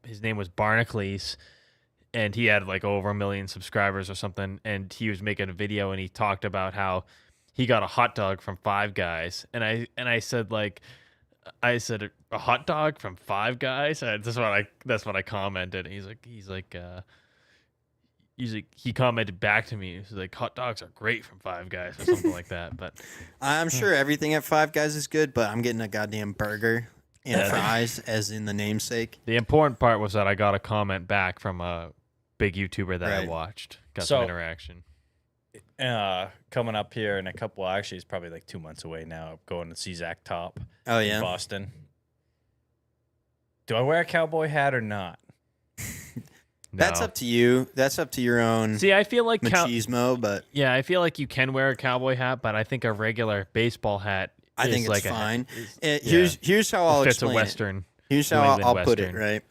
his name was Barnacles, and he had like over 1 million subscribers or something, and he was making a video and he talked about how he got a hot dog from Five Guys, and I said a hot dog from Five Guys. That's what I commented. He commented back to me. He's like, hot dogs are great from Five Guys or something like that. But I'm sure everything at Five Guys is good, but I'm getting a goddamn burger and fries, as in the namesake. the important part was that I got a comment back from a big YouTuber that I Right. watched. Got So- some interaction. coming up here in a couple. Well, actually, it's probably like 2 months away now. Going to see Zach Top. Oh, yeah? in Boston. Do I wear a cowboy hat or not? That's up to you. That's up to your own. See, I feel like machismo, but yeah, I feel like you can wear a cowboy hat, but I think a regular baseball hat. I think is it's like fine. Yeah. Here's how I'll Fits explain a Western. it. Here's New how England I'll put it. Western. Right.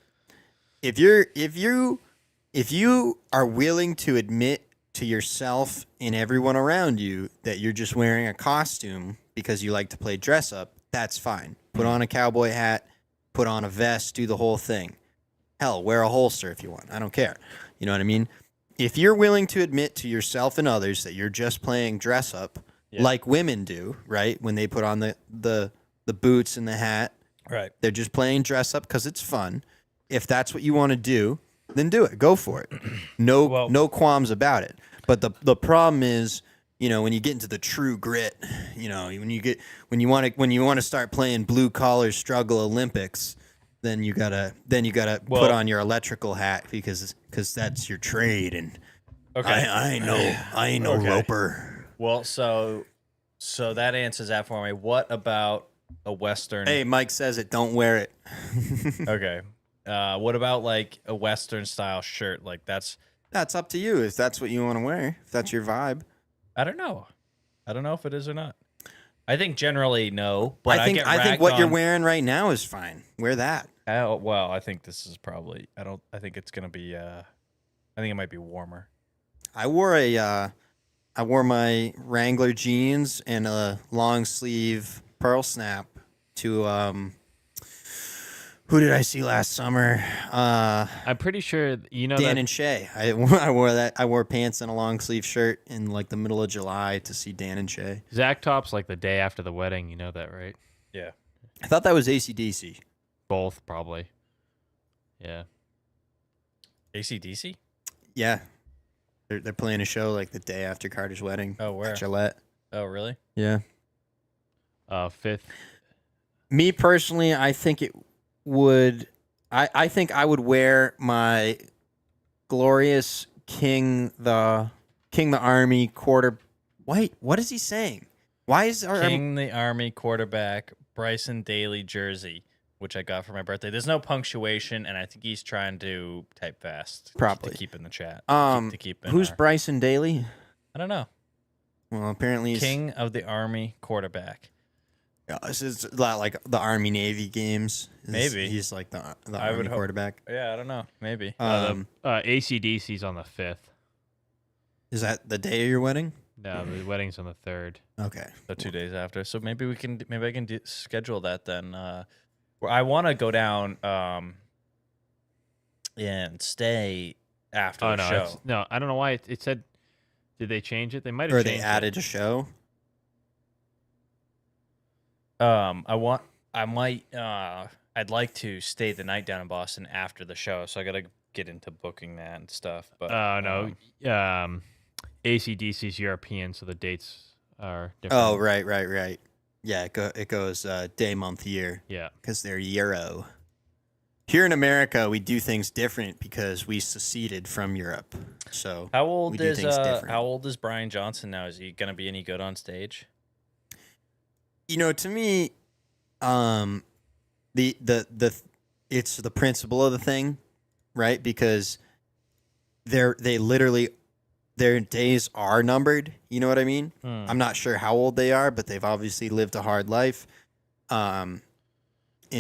If you are willing to admit to yourself and everyone around you that you're just wearing a costume because you like to play dress up, that's fine. Put on a cowboy hat, put on a vest, do the whole thing. Hell, wear a holster if you want. I don't care. You know what I mean? If you're willing to admit to yourself and others that you're just playing dress up, like women do, right? When they put on the boots and the hat, right? They're just playing dress up because it's fun. If that's what you want to do, then do it. Go for it. No qualms about it. But the problem is, you know, when you get into the true grit, you know, when you want to start playing blue collar struggle Olympics, then you gotta put on your electrical hat because that's your trade. And I ain't no roper. Well, so that answers that for me. What about a Western? Hey, Mike says it. Don't wear it. Okay. What about like a Western style shirt? Like that's up to you if that's what you want to wear. If that's your vibe. I don't know if it is or not. I think generally no, but I think what you're wearing right now is fine. Wear that. Well, I think this is probably. I think it's gonna be. I think it might be warmer. I wore my Wrangler jeans and a long sleeve pearl snap to who did I see last summer? I'm pretty sure Dan and Shay. I wore that. I wore pants and a long sleeve shirt in like the middle of July to see Dan and Shay. Zach Top's like the day after the wedding. You know that, right? Yeah. I thought that was AC/DC. Both probably. Yeah. AC/DC? Yeah. They're playing a show like the day after Carter's wedding. Oh, where? At Gillette. Oh, really? Yeah. 5th. Me personally, I think it would. I think I would wear my glorious King the Army quarter. Wait, what is he saying? Why is our King the Army quarterback Bryson Daly jersey, which I got for my birthday? There's no punctuation, and I think he's trying to type fast. Probably to keep in the chat. Who's Bryson Daly? I don't know. Well, apparently he's King of the Army quarterback. Yeah, this is a lot like the Army Navy games. Maybe he's like the Army quarterback. Yeah, I don't know. Maybe. AC/DC's on the 5th. Is that the day of your wedding? No, the wedding's on the 3rd. Okay, so 2 days after. So maybe I can schedule that then. I want to go down and stay after the show. No, I don't know why it said. Did they change it? They might have. Or changed they added it. a show. I'd like to stay the night down in Boston after the show, so I gotta get into booking that and stuff. But no, AC/DC's European, so the dates are different. Oh, right. Yeah, it goes day, month, year. Yeah, because they're Euro. Here in America, we do things different because we seceded from Europe. So how old is Brian Johnson now? Is he gonna be any good on stage? You know, to me, it's the principle of the thing, right? Because their days are numbered. You know what I mean? I'm not sure how old they are, but they've obviously lived a hard life, in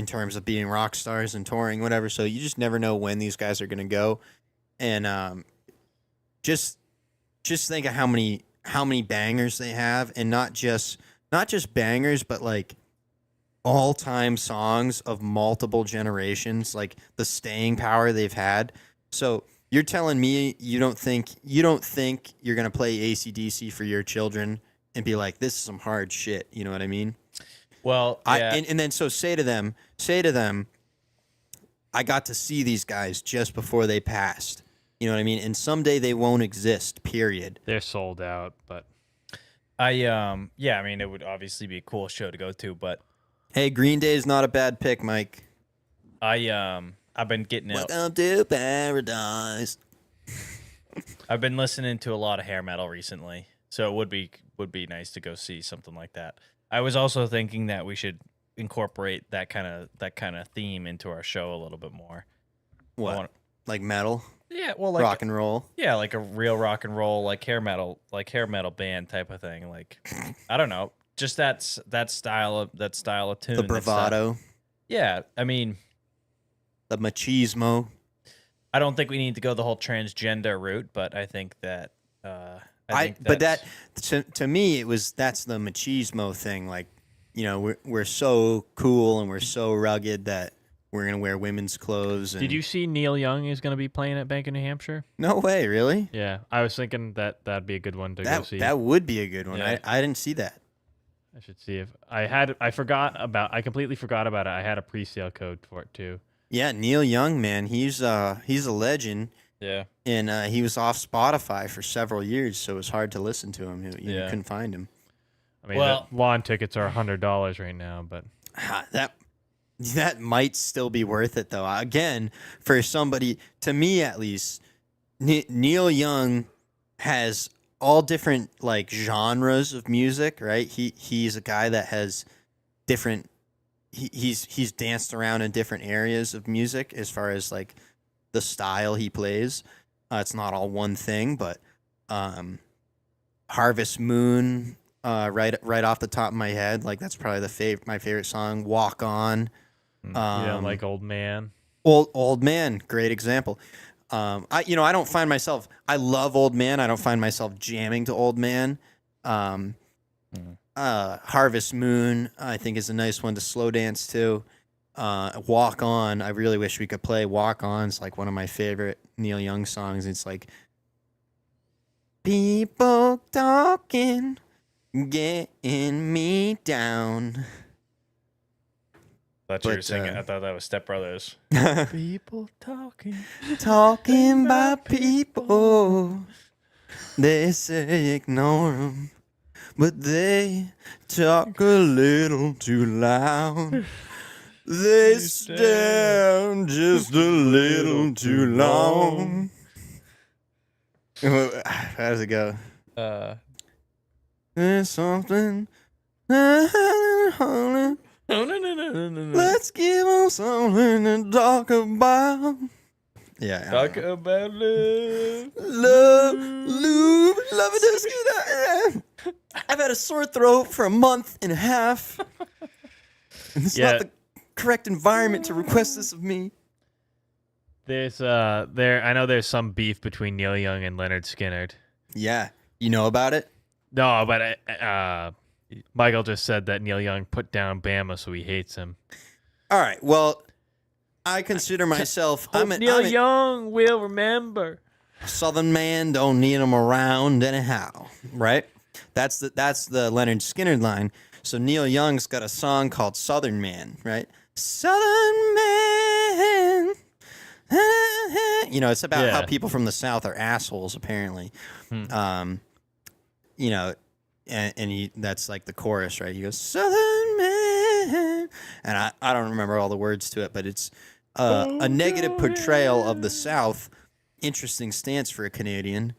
terms of being rock stars and touring, whatever. So you just never know when these guys are going to go, and just think of how many bangers they have, and not just bangers, but like all-time songs of multiple generations, like the staying power they've had. So you're telling me you don't think you're going to play AC/DC for your children and be like, this is some hard shit. You know what I mean? Well, yeah. And then so say to them, I got to see these guys just before they passed. You know what I mean? And someday they won't exist, period. They're sold out, but I mean, it would obviously be a cool show to go to, but hey, Green Day is not a bad pick, Mike. I've been getting out. Welcome to paradise. I've been listening to a lot of hair metal recently. So it would be nice to go see something like that. I was also thinking that we should incorporate that kind of theme into our show a little bit more. What? Like metal? Yeah, well, like rock and roll. Yeah, like a real rock and roll, like hair metal band type of thing. Like, I don't know, just that style of tune. The bravado. Yeah, I mean, the machismo. I don't think we need to go the whole transgender route, but I think that. But that to me that's the machismo thing. Like, you know, we're so cool and we're so rugged that we're gonna wear women's clothes. And... Did you see Neil Young is gonna be playing at Bank of New Hampshire? No way, really? Yeah, I was thinking that'd be a good one to go see. That would be a good one. Yeah. I didn't see that. I should see if I completely forgot about it. I had a pre-sale code for it too. Yeah, Neil Young, man, he's a legend. Yeah, and he was off Spotify for several years, so it was hard to listen to him. You couldn't find him. I mean, the lawn tickets are $100 right now, but that might still be worth it, though. Again, for somebody, to me at least, Neil Young has all different like genres of music, right? He's a guy that has different. He's danced around in different areas of music as far as like the style he plays. It's not all one thing, but Harvest Moon, right off the top of my head, like that's probably my favorite song. Walk On. Like Old Man. Old Man, great example. I don't find myself. I love Old Man. I don't find myself jamming to Old Man. Harvest Moon, I think, is a nice one to slow dance to. Walk On, I really wish we could play. Walk On is like one of my favorite Neil Young songs. It's like people talking, getting me down. I thought you were singing. I thought that was Step Brothers. People talking about people. They say ignore them, but they talk a little too loud. They stand just a little too long. How does it go? There's something. Let's give them something to talk about. Yeah. Talk about love. Love it. I've had a sore throat for a month and a half. And it's not the correct environment to request this of me. There's I know there's some beef between Neil Young and Leonard Skinner. Yeah. You know about it? No, but Michael just said that Neil Young put down Bama, so he hates him. All right. Well, I consider myself. Neil Young will remember. Southern man, don't need him around anyhow. Right? That's the Leonard Skinner line. So Neil Young's got a song called Southern Man, right? Southern man. You know, it's about how people from the South are assholes, apparently. And that's like the chorus, right? He goes, Southern man. And I don't remember all the words to it, but it's a negative portrayal of the South. Interesting stance for a Canadian.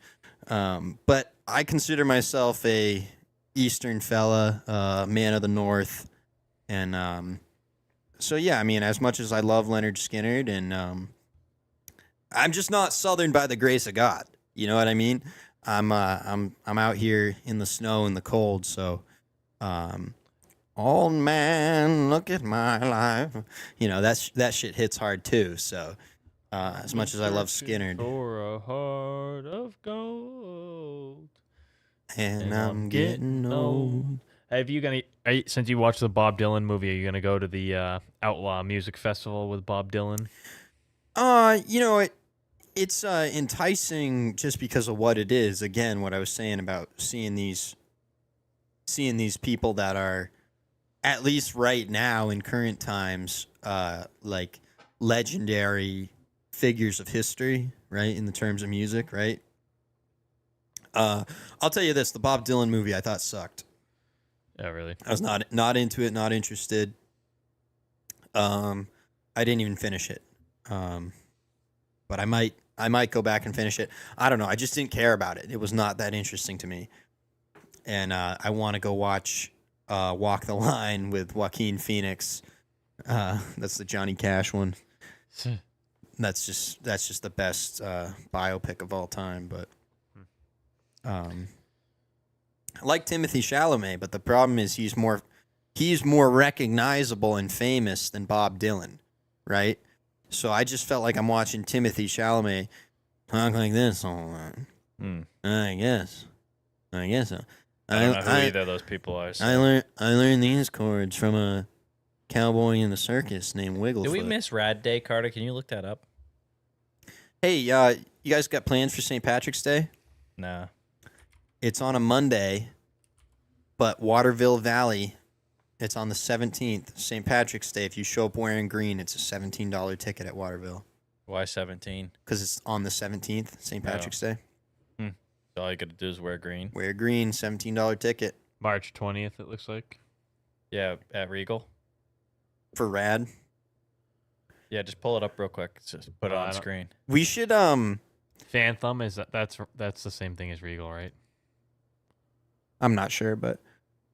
But I consider myself a Eastern fella, man of the North. And so, yeah, I mean, as much as I love Leonard Skinner, and I'm just not Southern by the grace of God. You know what I mean? I'm out here in the snow and the cold, so old man, look at my life. You know, that shit hits hard too. So as much as I love Skinner, for a heart of gold, and I'm getting old. Since you watched the Bob Dylan movie, are you gonna go to the Outlaw Music Festival with Bob Dylan? You know, it's enticing just because of what it is. Again, what I was saying about seeing these people that are, at least right now in current times, like legendary figures of history, right? In the terms of music, right? I'll tell you this: the Bob Dylan movie I thought sucked. Oh, really? I was not into it, not interested. I didn't even finish it. But I might go back and finish it. I don't know. I just didn't care about it. It was not that interesting to me. and I want to go watch Walk the Line with Joaquin Phoenix. That's the Johnny Cash one. That's just the best biopic of all time. But I like Timothy Chalamet, but the problem is he's more recognizable and famous than Bob Dylan, right? So I just felt like I'm watching Timothy Chalamet talk like this all the time. I guess so. I don't know who either of those people are. So. I learned these chords from a cowboy in the circus named Wigglefoot. Did we miss Rad Day, Carter? Can you look that up? Hey, you guys got plans for St. Patrick's Day? No. It's on a Monday, but Waterville Valley, it's on the 17th. St. Patrick's Day, if you show up wearing green, it's a $17 ticket at Waterville. Why 17? Because it's on the 17th, St. Patrick's Day. So all you got to do is wear green. Wear green, $17 ticket. March 20th, it looks like. Yeah, at Regal. For Rad. Yeah, just pull it up real quick. Just put it on screen. We should Phantom that's the same thing as Regal, right? I'm not sure, but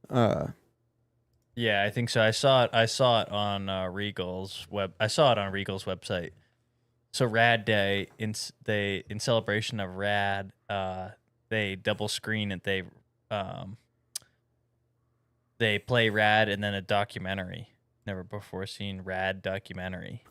yeah, I think so. I saw it on Regal's website. So Rad Day in celebration of Rad, they double screen it. They play Rad and then a documentary. Never before seen Rad documentary.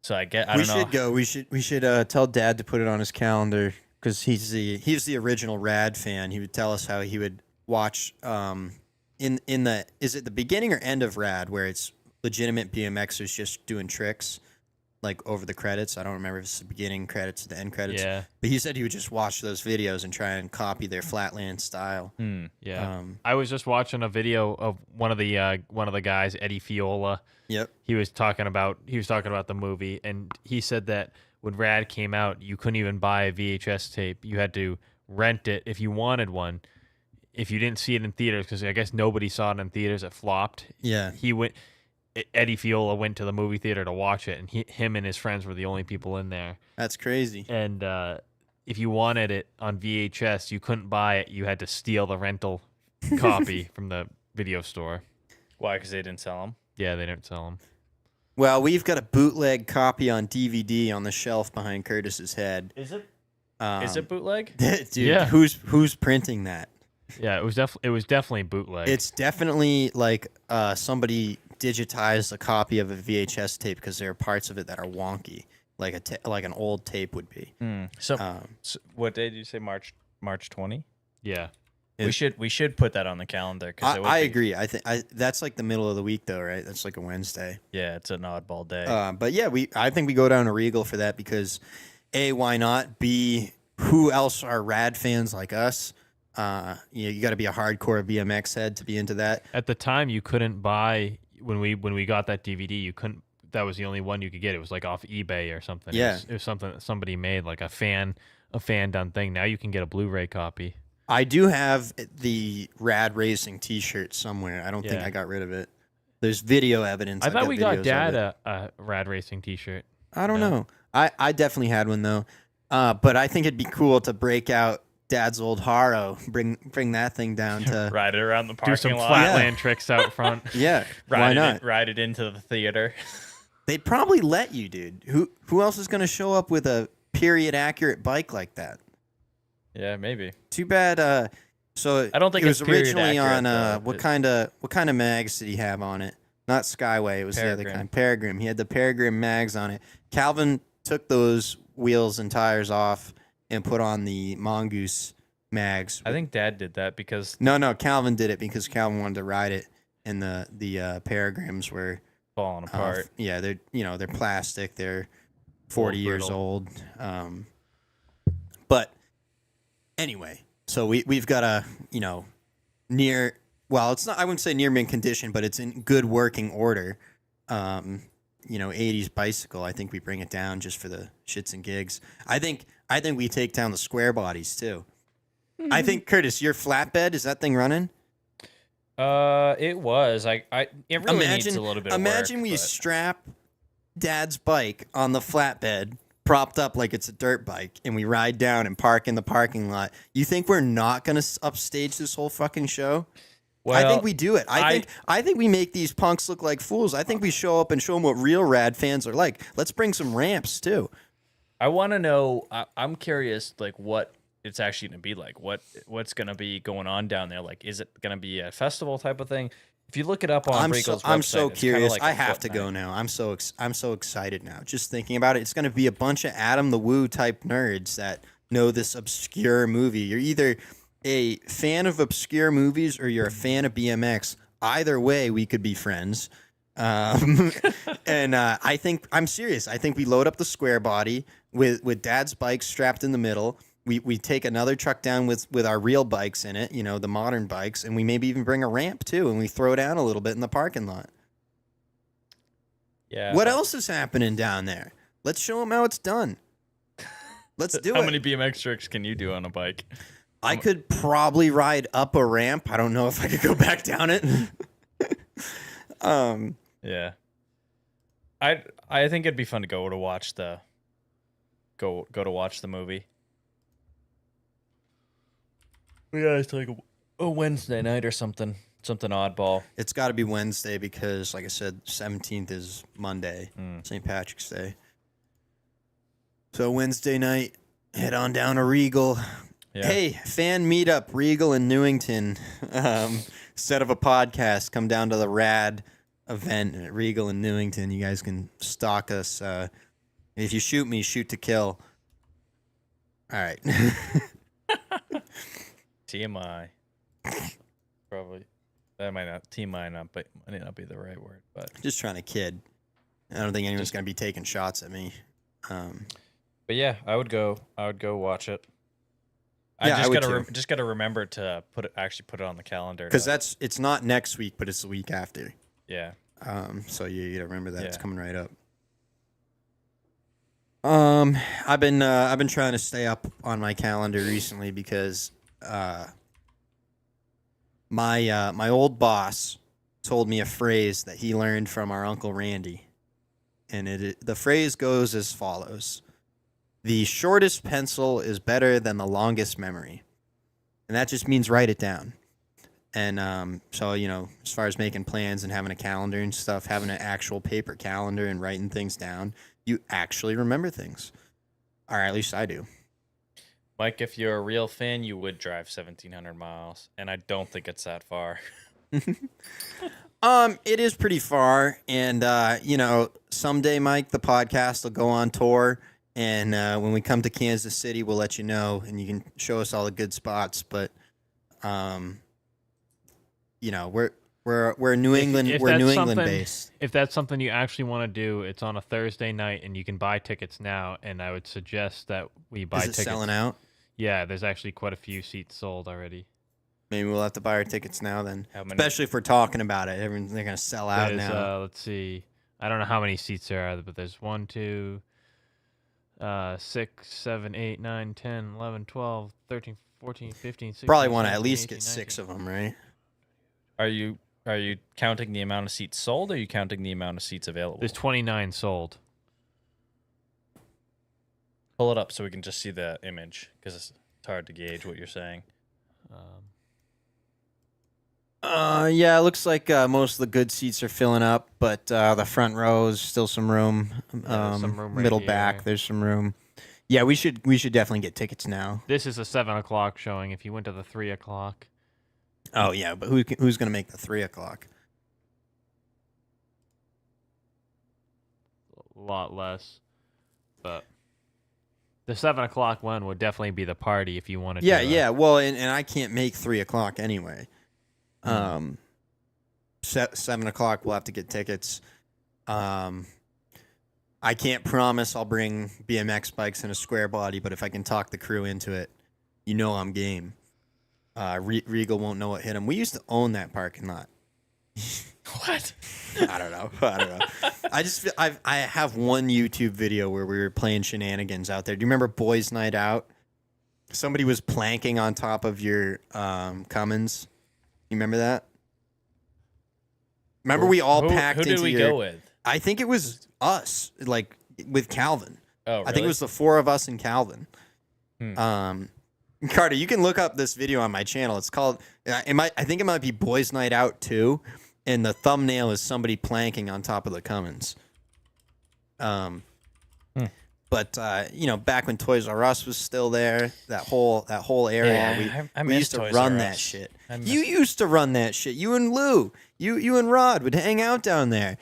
So I don't know. We should go. We should tell Dad to put it on his calendar because he's the original Rad fan. He would tell us how he would watch in the is it the beginning or end of Rad where it's legitimate BMXers just doing tricks like over the credits. I don't remember if it's the beginning credits or the end credits. Yeah. But he said he would just watch those videos and try and copy their flatland style. Yeah. I was just watching a video of one of the guys, Eddie Fiola. Yep. He was talking about the movie, and he said that when Rad came out, you couldn't even buy a VHS tape. You had to rent it if you wanted one. If you didn't see it in theaters, because I guess nobody saw it in theaters, it flopped. Yeah. Eddie Fiola went to the movie theater to watch it, and him and his friends were the only people in there. That's crazy. And if you wanted it on VHS, you couldn't buy it. You had to steal the rental copy from the video store. Why? Because they didn't sell them? Yeah, they didn't sell them. Well, we've got a bootleg copy on DVD on the shelf behind Curtis's head. Is it? Is it bootleg? Dude, Yeah. Who's printing that? Yeah, it was definitely bootleg. It's definitely like somebody digitized a copy of a VHS tape because there are parts of it that are wonky, like an old tape would be. So what day did you say? March 20? Yeah. We should put that on the calendar. I agree. I think that's like the middle of the week though, right? That's like a Wednesday. Yeah, it's an oddball day. But yeah, I think we go down to Regal for that because A, why not? B, who else are Rad fans like us? You got to be a hardcore BMX head to be into that. At the time, you couldn't buy when we got that DVD. You couldn't. That was the only one you could get. It was like off eBay or something. Yeah, it was something that somebody made, like a fan done thing. Now you can get a Blu-ray copy. I do have the Rad Racing T-shirt somewhere. I don't think I got rid of it. There's video evidence. I thought we got Dad a Rad Racing T-shirt. I don't know. I definitely had one though. But I think it'd be cool to break out Dad's old Haro, bring that thing down to ride it around the parking lot. Do some flatland tricks out front. Yeah, why not? Ride it into the theater. They'd probably let you, dude. Who else is going to show up with a period accurate bike like that? Yeah, maybe. Too bad. So I don't think it was it's period originally accurate, on what kind of mags did he have on it? Not Skyway. It was the other kind. Peregrine. He had the Peregrine mags on it. Calvin took those wheels and tires off and put on the Mongoose mags. I think Dad did that because no, Calvin did it because Calvin wanted to ride it, and the Peregrines were falling apart. Yeah, they're plastic. They're 40 years old. But anyway, so we've got a near. Well, it's not. I wouldn't say near mint condition, but it's in good working order. 80s bicycle. I think we bring it down just for the shits and gigs. I think we take down the square bodies too. I think Curtis, your flatbed, is that thing running? It was. It really needs a little bit of work. Imagine we strap Dad's bike on the flatbed, propped up like it's a dirt bike, and we ride down and park in the parking lot. You think we're not going to upstage this whole fucking show? Well, I think we do it. I think we make these punks look like fools. I think we show up and show them what real rad fans are like. Let's bring some ramps too. I want to know. I'm curious, like what it's actually going to be like. What's going to be going on down there? Like, is it going to be a festival type of thing? If you look it up on Regal's website, I'm so curious. like I have to go now. I'm so excited now. Just thinking about it, it's going to be a bunch of Adam the Woo type nerds that know this obscure movie. You're either a fan of obscure movies or you're a fan of BMX. Either way, we could be friends. And I think I'm serious. I think we load up the square body with Dad's bike strapped in the middle. We take another truck down with our real bikes in it, you know, the modern bikes, and we maybe even bring a ramp too, and we throw down a little bit in the parking lot. Yeah. What else is happening down there? Let's show them how it's done. Let's do it. How many BMX tricks can you do on a bike? I could probably ride up a ramp. I don't know if I could go back down it. Yeah. I think it'd be fun to go to watch the movie. Yeah, it's like a Wednesday night or something oddball. It's got to be Wednesday because, like I said, 17th is Monday, St. Patrick's Day. So Wednesday night, head on down to Regal. Yeah. Hey, fan meetup, Regal and Newington. Instead of a podcast, come down to the rad event at Regal and Newington. You guys can stalk us. If you shoot me, shoot to kill. All right. TMI. Probably. That might not be the right word, but Just trying to kid. I don't think anyone's going to be taking shots at me. But yeah, I would go watch it. Yeah, I I would just gotta remember to put it on the calendar. Because it's not next week, but it's the week after. Yeah. So you gotta remember that. Yeah. It's coming right up. I've been trying to stay up on my calendar recently because my old boss told me a phrase that he learned from our Uncle Randy, and the phrase goes as follows: "The shortest pencil is better than the longest memory," and that just means write it down. And so, you know, as far as making plans and having a calendar and stuff, having an actual paper calendar and writing things down, you actually remember things. Or at least I do. Mike, if you're a real fan, you would drive 1,700 miles, and I don't think it's that far. It is pretty far, and you know, someday, Mike, the podcast will go on tour, and when we come to Kansas City, we'll let you know, and you can show us all the good spots. But you know, we're New England. We're New England based. If that's something you actually want to do, it's on a Thursday night, and you can buy tickets now. And I would suggest that we buy Is it tickets. selling out? Yeah, there's actually quite a few seats sold already. Maybe we'll have to buy our tickets now then. Especially if we're talking about it. They're going to sell out There's, now. Let's see. I don't know how many seats there are, but there's 1, 2, 6, 7, 8, 9, 10, 11, 12, 13, 14, 15, 16. Probably want to at 17, least 18, get 19. 6 of them, right? Are you counting the amount of seats sold, or are you counting the amount of seats available? There's 29 sold. Pull it up so we can just see the image, because it's hard to gauge what you're saying. Yeah, it looks like most of the good seats are filling up, but the front row is still some room. some room right middle here. back, there's some room. Yeah, we should definitely get tickets now. This is a 7 o'clock showing. If you went to the 3 o'clock. Oh yeah, but who's gonna make the 3 o'clock? A lot less. But the 7 o'clock one would definitely be the party if you wanted Yeah, to. yeah. Well, and I can't make 3 o'clock anyway. 7 o'clock we'll have to get tickets. I can't promise I'll bring BMX bikes in a square body, but if I can talk the crew into it, you know I'm game. Regal won't know what hit him. We used to own that parking lot. What? I don't know. I have one YouTube video where we were playing shenanigans out there. Do you remember Boys Night Out? Somebody was planking on top of your Cummins. You remember that? Remember we all packed into Who did we go with? I think it was us, like with Calvin. Oh, really? I think it was the 4 of us and Calvin. Hmm. Carter, you can look up this video on my channel. It's called, I think it might be Boys Night Out 2, and the thumbnail is somebody planking on top of the Cummins. But you know, back when Toys R Us was still there, that whole area, Yeah, I we miss used to Toys run R that Us. shit. I miss- You used to run that shit. You and Lou, you and Rod would hang out down there.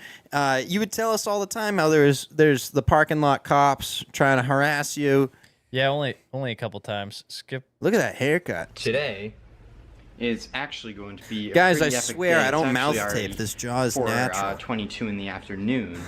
You would tell us all the time how there's the parking lot cops trying to harass you. Yeah, only a couple times. Skip. Look at that haircut. Today is actually going to be a Guys, pretty I epic swear day. I It's don't mouth actually tape. This jaw is for, natural. 22 in the afternoon.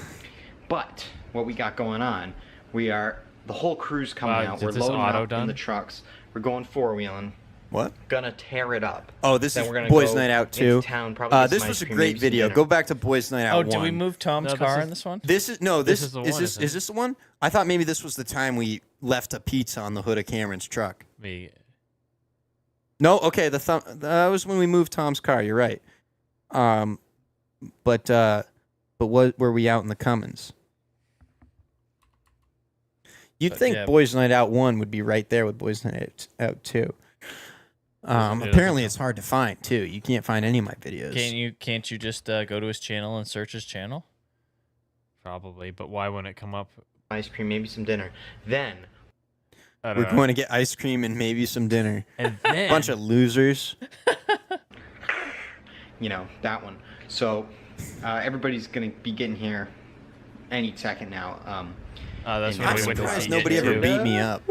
But what we got going on, the whole crew's coming out. Did We're this loading auto up done? in the trucks. We're going 4-wheeling. What? Gonna tear it up. Oh, this Then is we're gonna Boys go Night Out into 2. town, probably get This some was ice a cream, great maybe some video. dinner. Go back to Boys Night Out 1. Oh, did we move Tom's car in this one? This is This is the one, is isn't it? this the one? I thought maybe this was the time we left a pizza on the hood of Cameron's truck. Me. No, okay, that was when we moved Tom's car. You're right. But what were we out in the Cummins? You'd But, think yeah. Boys Night Out 1 would be right there with Boys Night Out 2. Apparently it's hard to find too. You can't find any of my videos. Can't you just go to his channel and search his channel? Probably, but why wouldn't it come up? Ice cream, maybe some dinner. Then I don't We're know. going to get ice cream and maybe some dinner. And then Bunch of losers. you know, that one. So everybody's gonna be getting here any second now. that's and when I'm we went to surprised see nobody it, ever too. beat me up.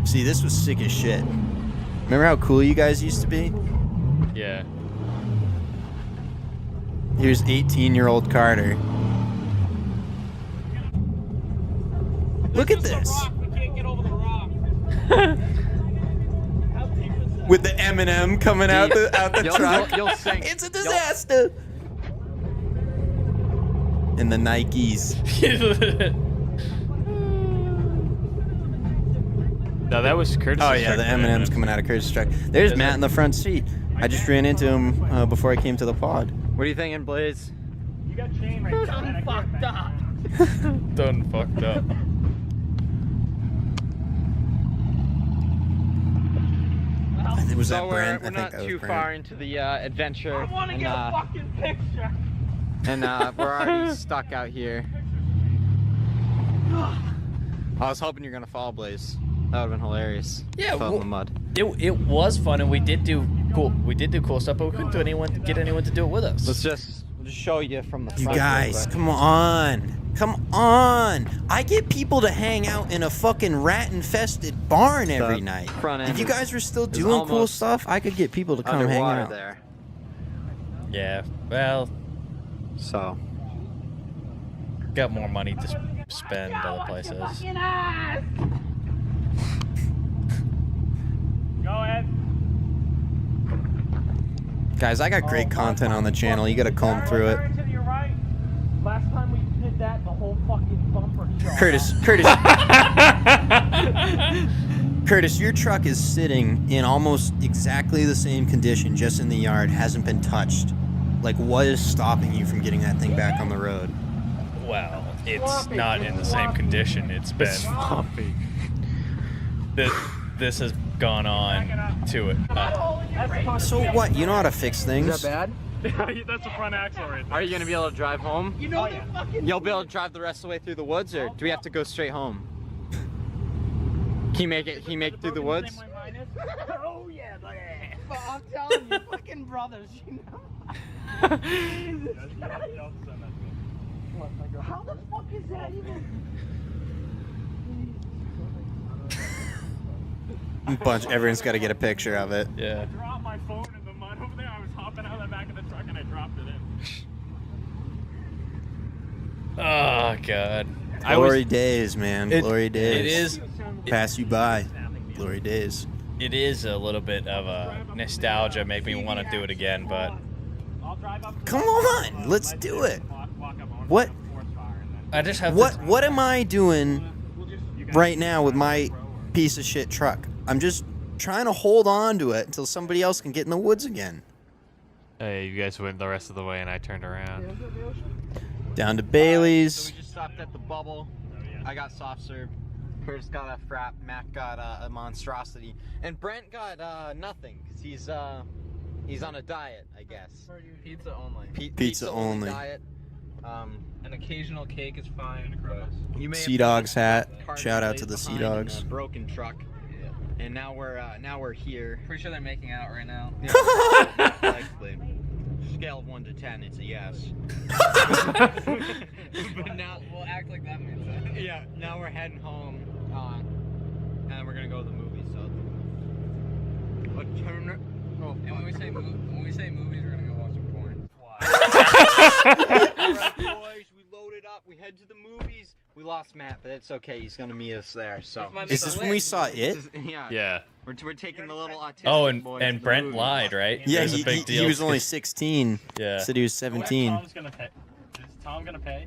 See, this was sick as shit. Remember how cool you guys used to be? Yeah. Here's 18-year-old Carter. Look at this. With the M&M coming out the truck. You'll sink. It's a disaster. And the Nikes. No, that was Curtis. Oh yeah, the M&M's coming out of Curtis' truck. There's Matt in the front seat. I just ran into him before I came to the pod. What are you thinking, Blaze? You got chain right there. I'm fucked up. Done fucked up. Was that So Brent? we're I think not that was too Brent. far into the adventure. I want to and, get a fucking picture. and we're already stuck out here. I was hoping you're gonna fall, Blaze. That would've been hilarious. Yeah, Fell in the mud. It was fun, and we did do cool stuff, but we couldn't get anyone to do it with us. We'll just show you from the front. You real guys, quick. come on. Come on. I get people to hang out in a fucking rat-infested barn every night. front end If you guys were still is doing cool almost stuff, I could get people to come hang underwater out. there. Yeah, well, So got more money to spend other places. Go ahead. Guys, I got great content on the channel. You got to comb through it. To your right. Last time we did that, the whole fucking bumper shot. Curtis, your truck is sitting in almost exactly the same condition, just in the yard, hasn't been touched. Like, what is stopping you from getting that thing back on the road? Well, it's not in the same condition. It's been Sloppy. This has gone on to it. So what? You know how to fix things. is that bad? That's the front axle right there. Are you gonna be able to drive home? You know that fucking. You'll be able to drive the rest of the way through the woods, or do we have to go straight home? Can you make it? Can you make it through the woods? Oh yeah, buddy. But I'm telling you, fucking brothers, you know. How the fuck is that even? Everyone's got to get a picture of it. Yeah. I dropped my phone in the mud over there. I was hopping out of the back of the truck and I dropped it in. Oh god. Glory days, man. Glory days. It is. Pass you by. Glory days. It is a little bit of a nostalgia, make me want to do it again, but Come on, let's do it. What? I just have What am I doing right now with my piece of shit truck? I'm just trying to hold on to it until somebody else can get in the woods again. Hey, you guys went the rest of the way, and I turned around. Down to Bailey's. So we just stopped at the Bubble. I got soft serve. Curtis got a frap. Matt got a monstrosity, and Brent got nothing because he's on a diet, I guess. Pizza only. Pizza only. Diet. An occasional cake is fine. You may Sea have Dogs seen hat. car Shout out laid to the Sea behind in Dogs. a broken truck. Yeah. And now we're here. Pretty sure they're making out right now. Yeah, likely. Scale of 1 to 10, it's a yes. But now We'll act like that means that. yeah, now we're heading home, and we're gonna go to the movies. So, but turn. Oh, And when we say movies, we're gonna go watch some porn. Alright, boys, we loaded up. We head to the movies. We lost Matt, but it's okay. He's gonna meet us there. So. Is this when we saw it? Yeah. Yeah. We're taking the little autistic Oh, boy and to the Brent movies. lied, right? Yeah, It was a big deal. he was only 'cause- 16. Yeah. Said he was 17. Tom's gonna pay. Is Tom gonna pay?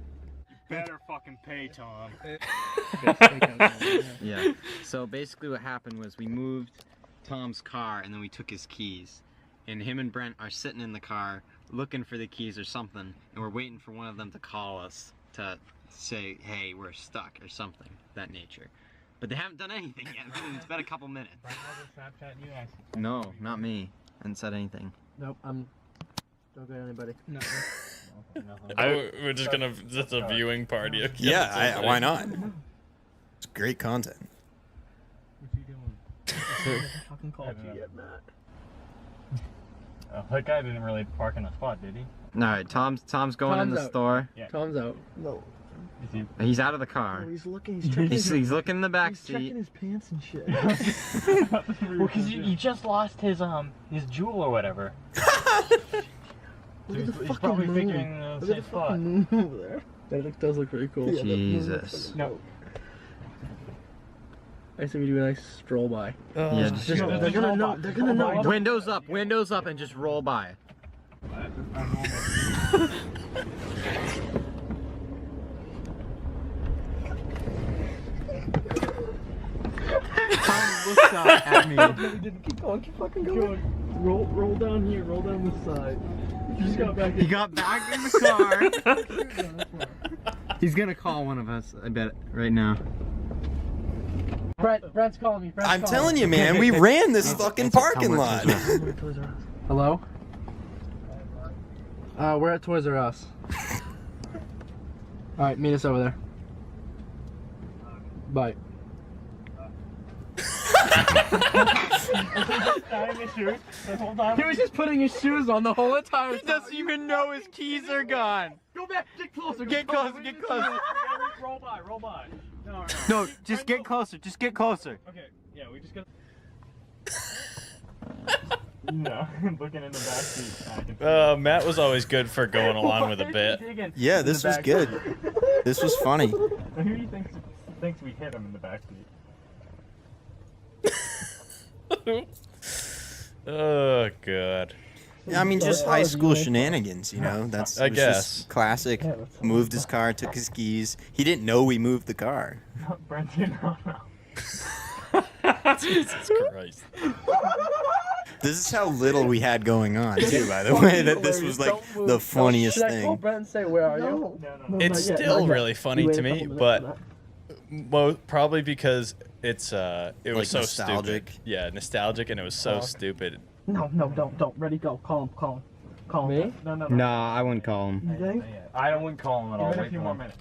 You better fucking pay, Tom. Yeah. So basically what happened was we moved Tom's car and then we took his keys. And him and Brent are sitting in the car looking for the keys or something, and we're waiting for one of them to call us to say, hey, we're stuck or something of that nature. But they haven't done anything yet. It's been a couple minutes. No, not me. I haven't said anything. Nope, don't go to anybody. No. We're just gonna just a viewing party. Of Yeah, why not? It's great content. What you doing? I fucking called you yet, Matt. That guy didn't really park in a spot, did he? Alright, Tom's going in the store. Yeah. Tom's out. No. He's out of the car. He's looking. He's checking. He's looking in the back He's checking seat. his pants and shit. Well, because he just lost his jewel or whatever. Look at the He's fucking probably moon. figuring the Look same at the spot. fucking moon over there. That does look pretty cool. Jesus. No. I say we do a nice stroll by. Yeah, Just, they're gonna know. They're gonna know. windows up, and just roll by. Tom looks out at me. No, we didn't. Keep going. Keep fucking going. Roll down here. Roll down this side. He just got back in. He got back in the car. He's gonna call one of us, I bet, right now. Brent's calling me. I'm telling you, man, we ran this fucking parking lot. Hello? We're at Toys R Us. Alright, meet us over there. Bye. He was just putting his shoes on the whole entire time. He doesn't even know his keys are gone. Go back, get closer. Get closer, get closer. Roll by. No, just get closer, Okay, yeah, we just got. No, looking in the back seat. Matt was always good for going along with a bit. Yeah, this was good. This was funny. Who do you thinks we hit him in the back seat? Oh god. I mean, just high school shenanigans, you know? That's I it was just guess. classic. Moved his car, took his keys. He didn't know we moved the car. Brent didn't know. Jesus Christ. This is how little we had going on, too, by the way. That this was like the funniest Should I call thing. Brent and say, where are you? No, It's not yet, still not yet. really funny Wait to a me, couple but minutes probably because it's it was Like so nostalgic? stupid. Yeah, nostalgic, and it was so Oh. stupid. No, don't. Ready, go. Call him. Call him. Me? No. Nah, I wouldn't call him. You think? I wouldn't call him at all. Give it a Wait few for more him. minutes.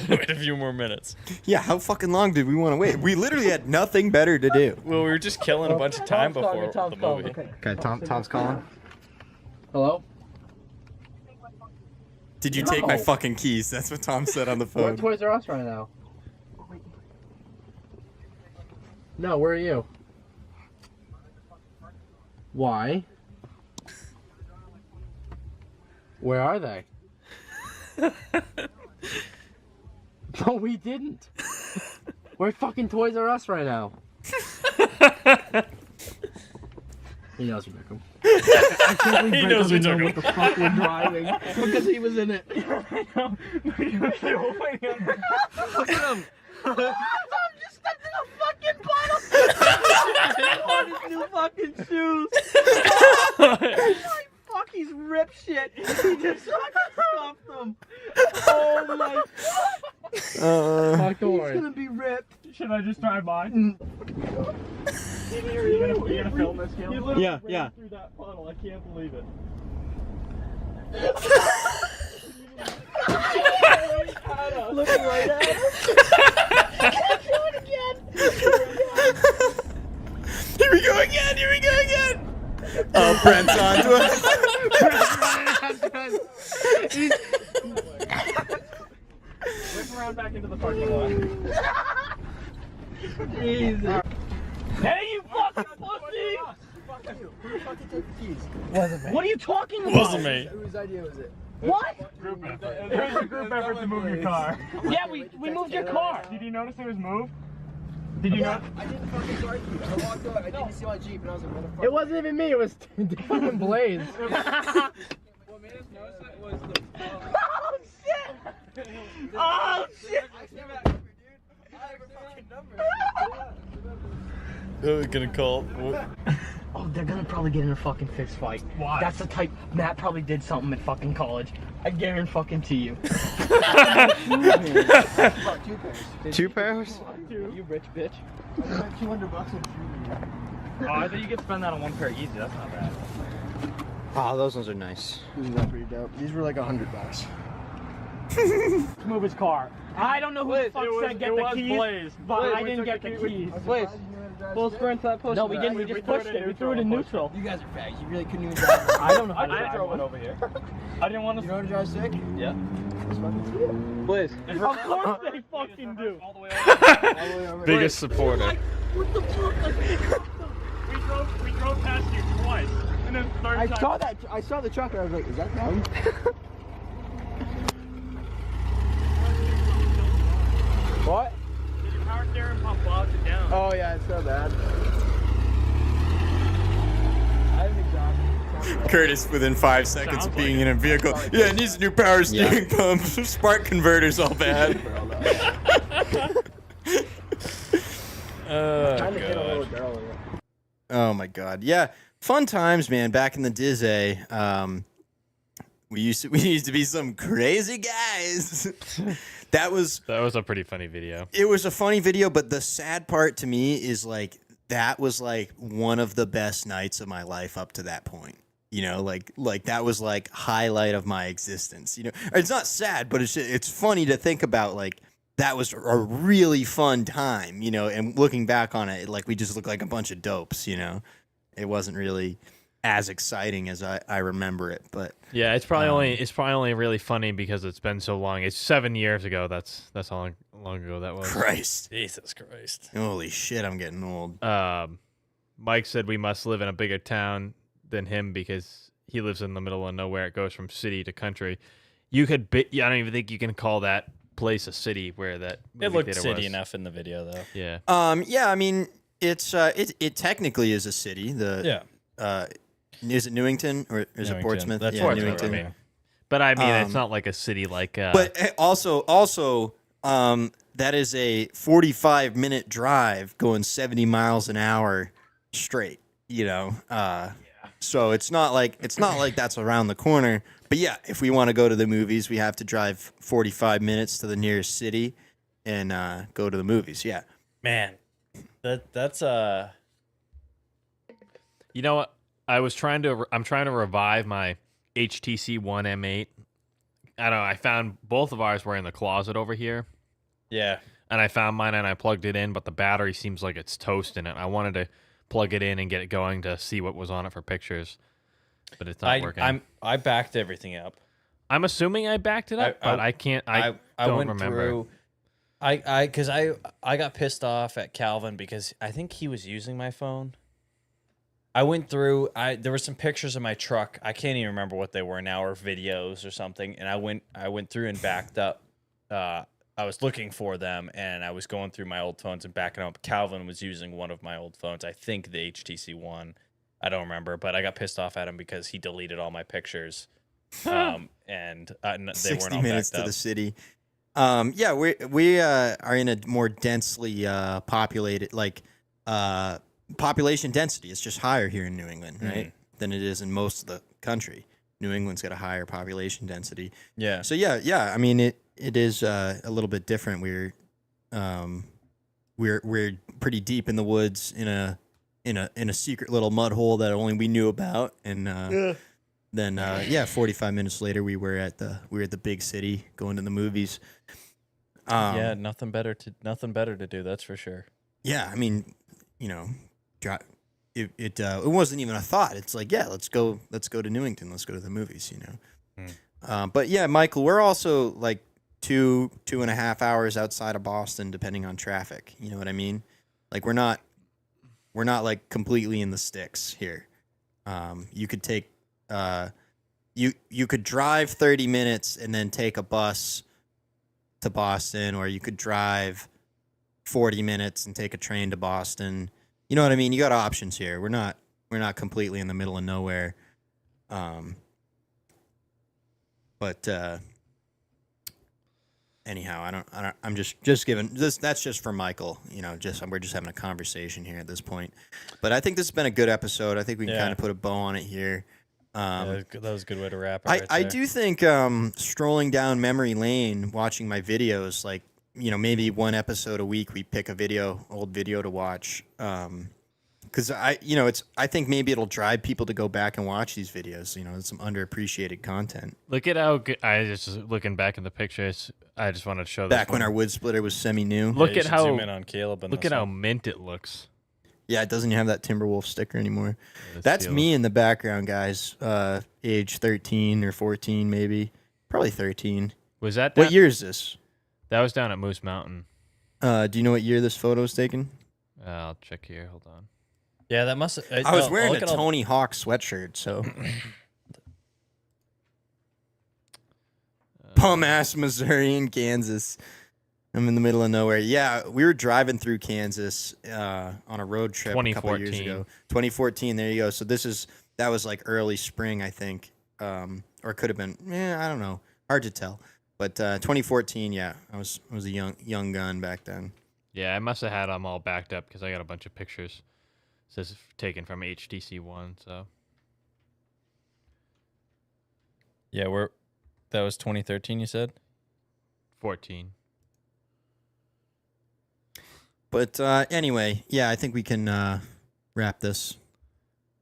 Wait a few more minutes. Yeah, how fucking long did we want to wait? We literally had nothing better to do. Well, we were just killing a bunch of time Tom's calling me, before Tom's the calling movie. me. Okay, Tom's calling. Hello? Did you take my No. fucking keys? That's what Tom said on the We're phone. at Toys R Us right now. No, where are you? Why? Where are they? No, we didn't. We're at fucking Toys R Us right now. He knows we took him. I can't believe He Brent knows we doesn't know took what the fuck we're driving because he was in it. Look at him. Tom just stepped in a fucking bottle on his new fucking shoes. Oh my fuck, he's ripped shit. He just fucking scuffed them. Lock the He's horn. gonna be ripped. Should I just drive by? You gonna film this, Caleb? Yeah, yeah. Through that funnel, I can't believe it. Looking right at us. Do it again. Here we go again. Here we go again. Oh, Brent's onto it. Whip around back into the parking lot. Jesus. Hey, you fucking pussy! Who the fuck did take the keys? Wasn't me. What are you talking about? Wasn't me. Whose idea was it? What? Group effort. It was a group effort to move your car. Yeah, we moved your car. Did you notice it was moved? Did you not? I didn't fucking start you. I walked up, I didn't see my Jeep, and I was like, motherfucker. It wasn't even me. It was fucking Blaze. What made us notice it was the... Oh shit! Oh shit! I came back over, dude. I have a fucking number. We're gonna call. Oh, they're gonna probably get in a fucking fist fight. Why? That's the type. Matt probably did something at fucking college. I guarantee you. Two pairs? You rich bitch. I spent $200 on shoes. Oh, I think you could spend that on one pair easy. That's not bad. Oh, those ones are nice. These are pretty dope. These were like $100. Move his car. I don't know who the fuck said get the keys, Blaze. but I didn't get the keys. Blaze. Full sprint to that post. No, we didn't. We just pushed it. We threw it in neutral. You guys are fags. You really couldn't even drive. I don't know how to I drive drove one it over here. I didn't want to. You know how to drive sick? Yeah. Let's fucking see it. Blaze. Of course they fucking do. All the way over. Biggest supporter. What the fuck? We drove past you twice, and then third I time. saw that. I saw the truck and I was like, is that them? What? Did your power steering pump bogs it down? Oh yeah, it's so bad. I have an exhaust. Curtis, within 5 seconds of being in a vehicle, yeah, it needs a new power steering pump. Spark converter's all bad. Oh my god, yeah, fun times, man. Back in the Dizzy, we used to be some crazy guys. That was a pretty funny video. It was a funny video, but the sad part to me is like that was like one of the best nights of my life up to that point. You know, like that was like highlight of my existence. You know, it's not sad, but it's funny to think about. Like that was a really fun time. You know, and looking back on it, like we just looked like a bunch of dopes. You know, it wasn't really as exciting as I remember it, but yeah, it's probably only really funny because it's been so long. It's 7 years ago. That's how long ago that was. Christ, Jesus Christ, holy shit, I'm getting old. Mike said we must live in a bigger town than him because he lives in the middle of nowhere. It goes from city to country. I don't even think you can call that place a city where that movie it looked theater city was. enough in the video though. Yeah. Yeah, I mean it technically is a city. Is it Newington or is it Portsmouth? That's Newington. I mean. But I mean, it's not like a city like. But also, that is a 45-minute drive going 70 miles an hour straight. You know, so it's not like that's around the corner. But yeah, if we want to go to the movies, we have to drive 45 minutes to the nearest city and go to the movies. Yeah, man, that's You know what? I'm trying to revive my HTC One M8. I don't know. I found both of ours were in the closet over here. Yeah. And I found mine and I plugged it in, but the battery seems like it's toasting it. I wanted to plug it in and get it going to see what was on it for pictures, but it's not working. I backed everything up. I'm assuming I backed it up, but I can't. I don't went remember. Through, because I got pissed off at Calvin because I think he was using my phone. I went through. There were some pictures of my truck. I can't even remember what they were now, or videos or something. And I went through and backed up. I was looking for them, and I was going through my old phones and backing up. Calvin was using one of my old phones. I think the HTC One. I don't remember, but I got pissed off at him because he deleted all my pictures. And they 60 weren't all minutes backed to up. the city. Yeah, we are in a more densely populated, like population density is just higher here in New England, right, than it is in most of the country. New England's got a higher population density. Yeah. So yeah. I mean, it is a little bit different. We're pretty deep in the woods in a secret little mud hole that only we knew about, and then 45 minutes later we were at the big city going to the movies. Yeah, nothing better to do. That's for sure. Yeah, I mean, it wasn't even a thought. It's like, yeah, let's go to Newington. Let's go to the movies. But yeah, Michael, we're also like 2.5 hours outside of Boston, depending on traffic. You know what I mean? Like we're not like completely in the sticks here. You could take you could drive 30 minutes and then take a bus to Boston, or you could drive 40 minutes and take a train to Boston. You know what I mean? You got options here. We're not completely in the middle of nowhere. But anyhow, I'm just giving this. That's just for Michael. We're just having a conversation here at this point. But I think this has been a good episode. I think we can kind of put a bow on it here. That was a good way to wrap it. I do think strolling down memory lane, watching my videos, like maybe one episode a week, we pick a old video to watch. Because I think maybe it'll drive people to go back and watch these videos. It's some underappreciated content. Look at how good. I just looking back in the pictures. I just wanted to show back when our wood splitter was semi-new. Look at how zoom in on Caleb. Look at how mint it looks. Yeah, it doesn't have that Timberwolf sticker anymore. That's me in the background, guys. Age 13 or 14, maybe. Probably 13. Was that? What year is this? That was down at Moose Mountain. Do you know what year this photo was taken? I'll check here. Hold on. Yeah, that must. I was wearing a Tony Hawk sweatshirt, so. Bum-ass Missouri and Kansas. I'm in the middle of nowhere. Yeah, we were driving through Kansas on a road trip a couple years ago. 2014, there you go. So that was like early spring, I think. Or it could have been, I don't know. Hard to tell. But 2014, yeah, I was a young gun back then. Yeah, I must have had them all backed up because I got a bunch of pictures. It says taken from HTC One, so. Yeah, that was 2013, you said? 14. But anyway, yeah, I think we can wrap this.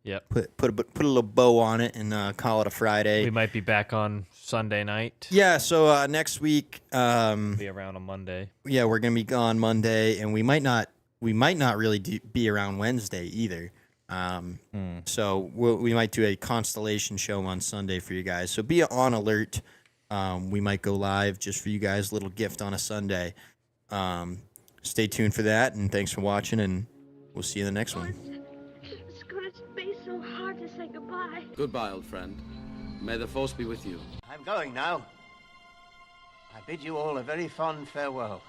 Yep. Put a little bow on it and call it a Friday. We might be back on Sunday night. Yeah. So next week, be around on Monday. Yeah, we're gonna be gone Monday, and we might not really be around Wednesday either. So we might do a constellation show on Sunday for you guys. So be on alert. We might go live just for you guys. Little gift on a Sunday. Stay tuned for that, and thanks for watching, and we'll see you in the next one. It's so hard to say goodbye. Goodbye, old friend. May the force be with you. I'm going now. I bid you all a very fond farewell.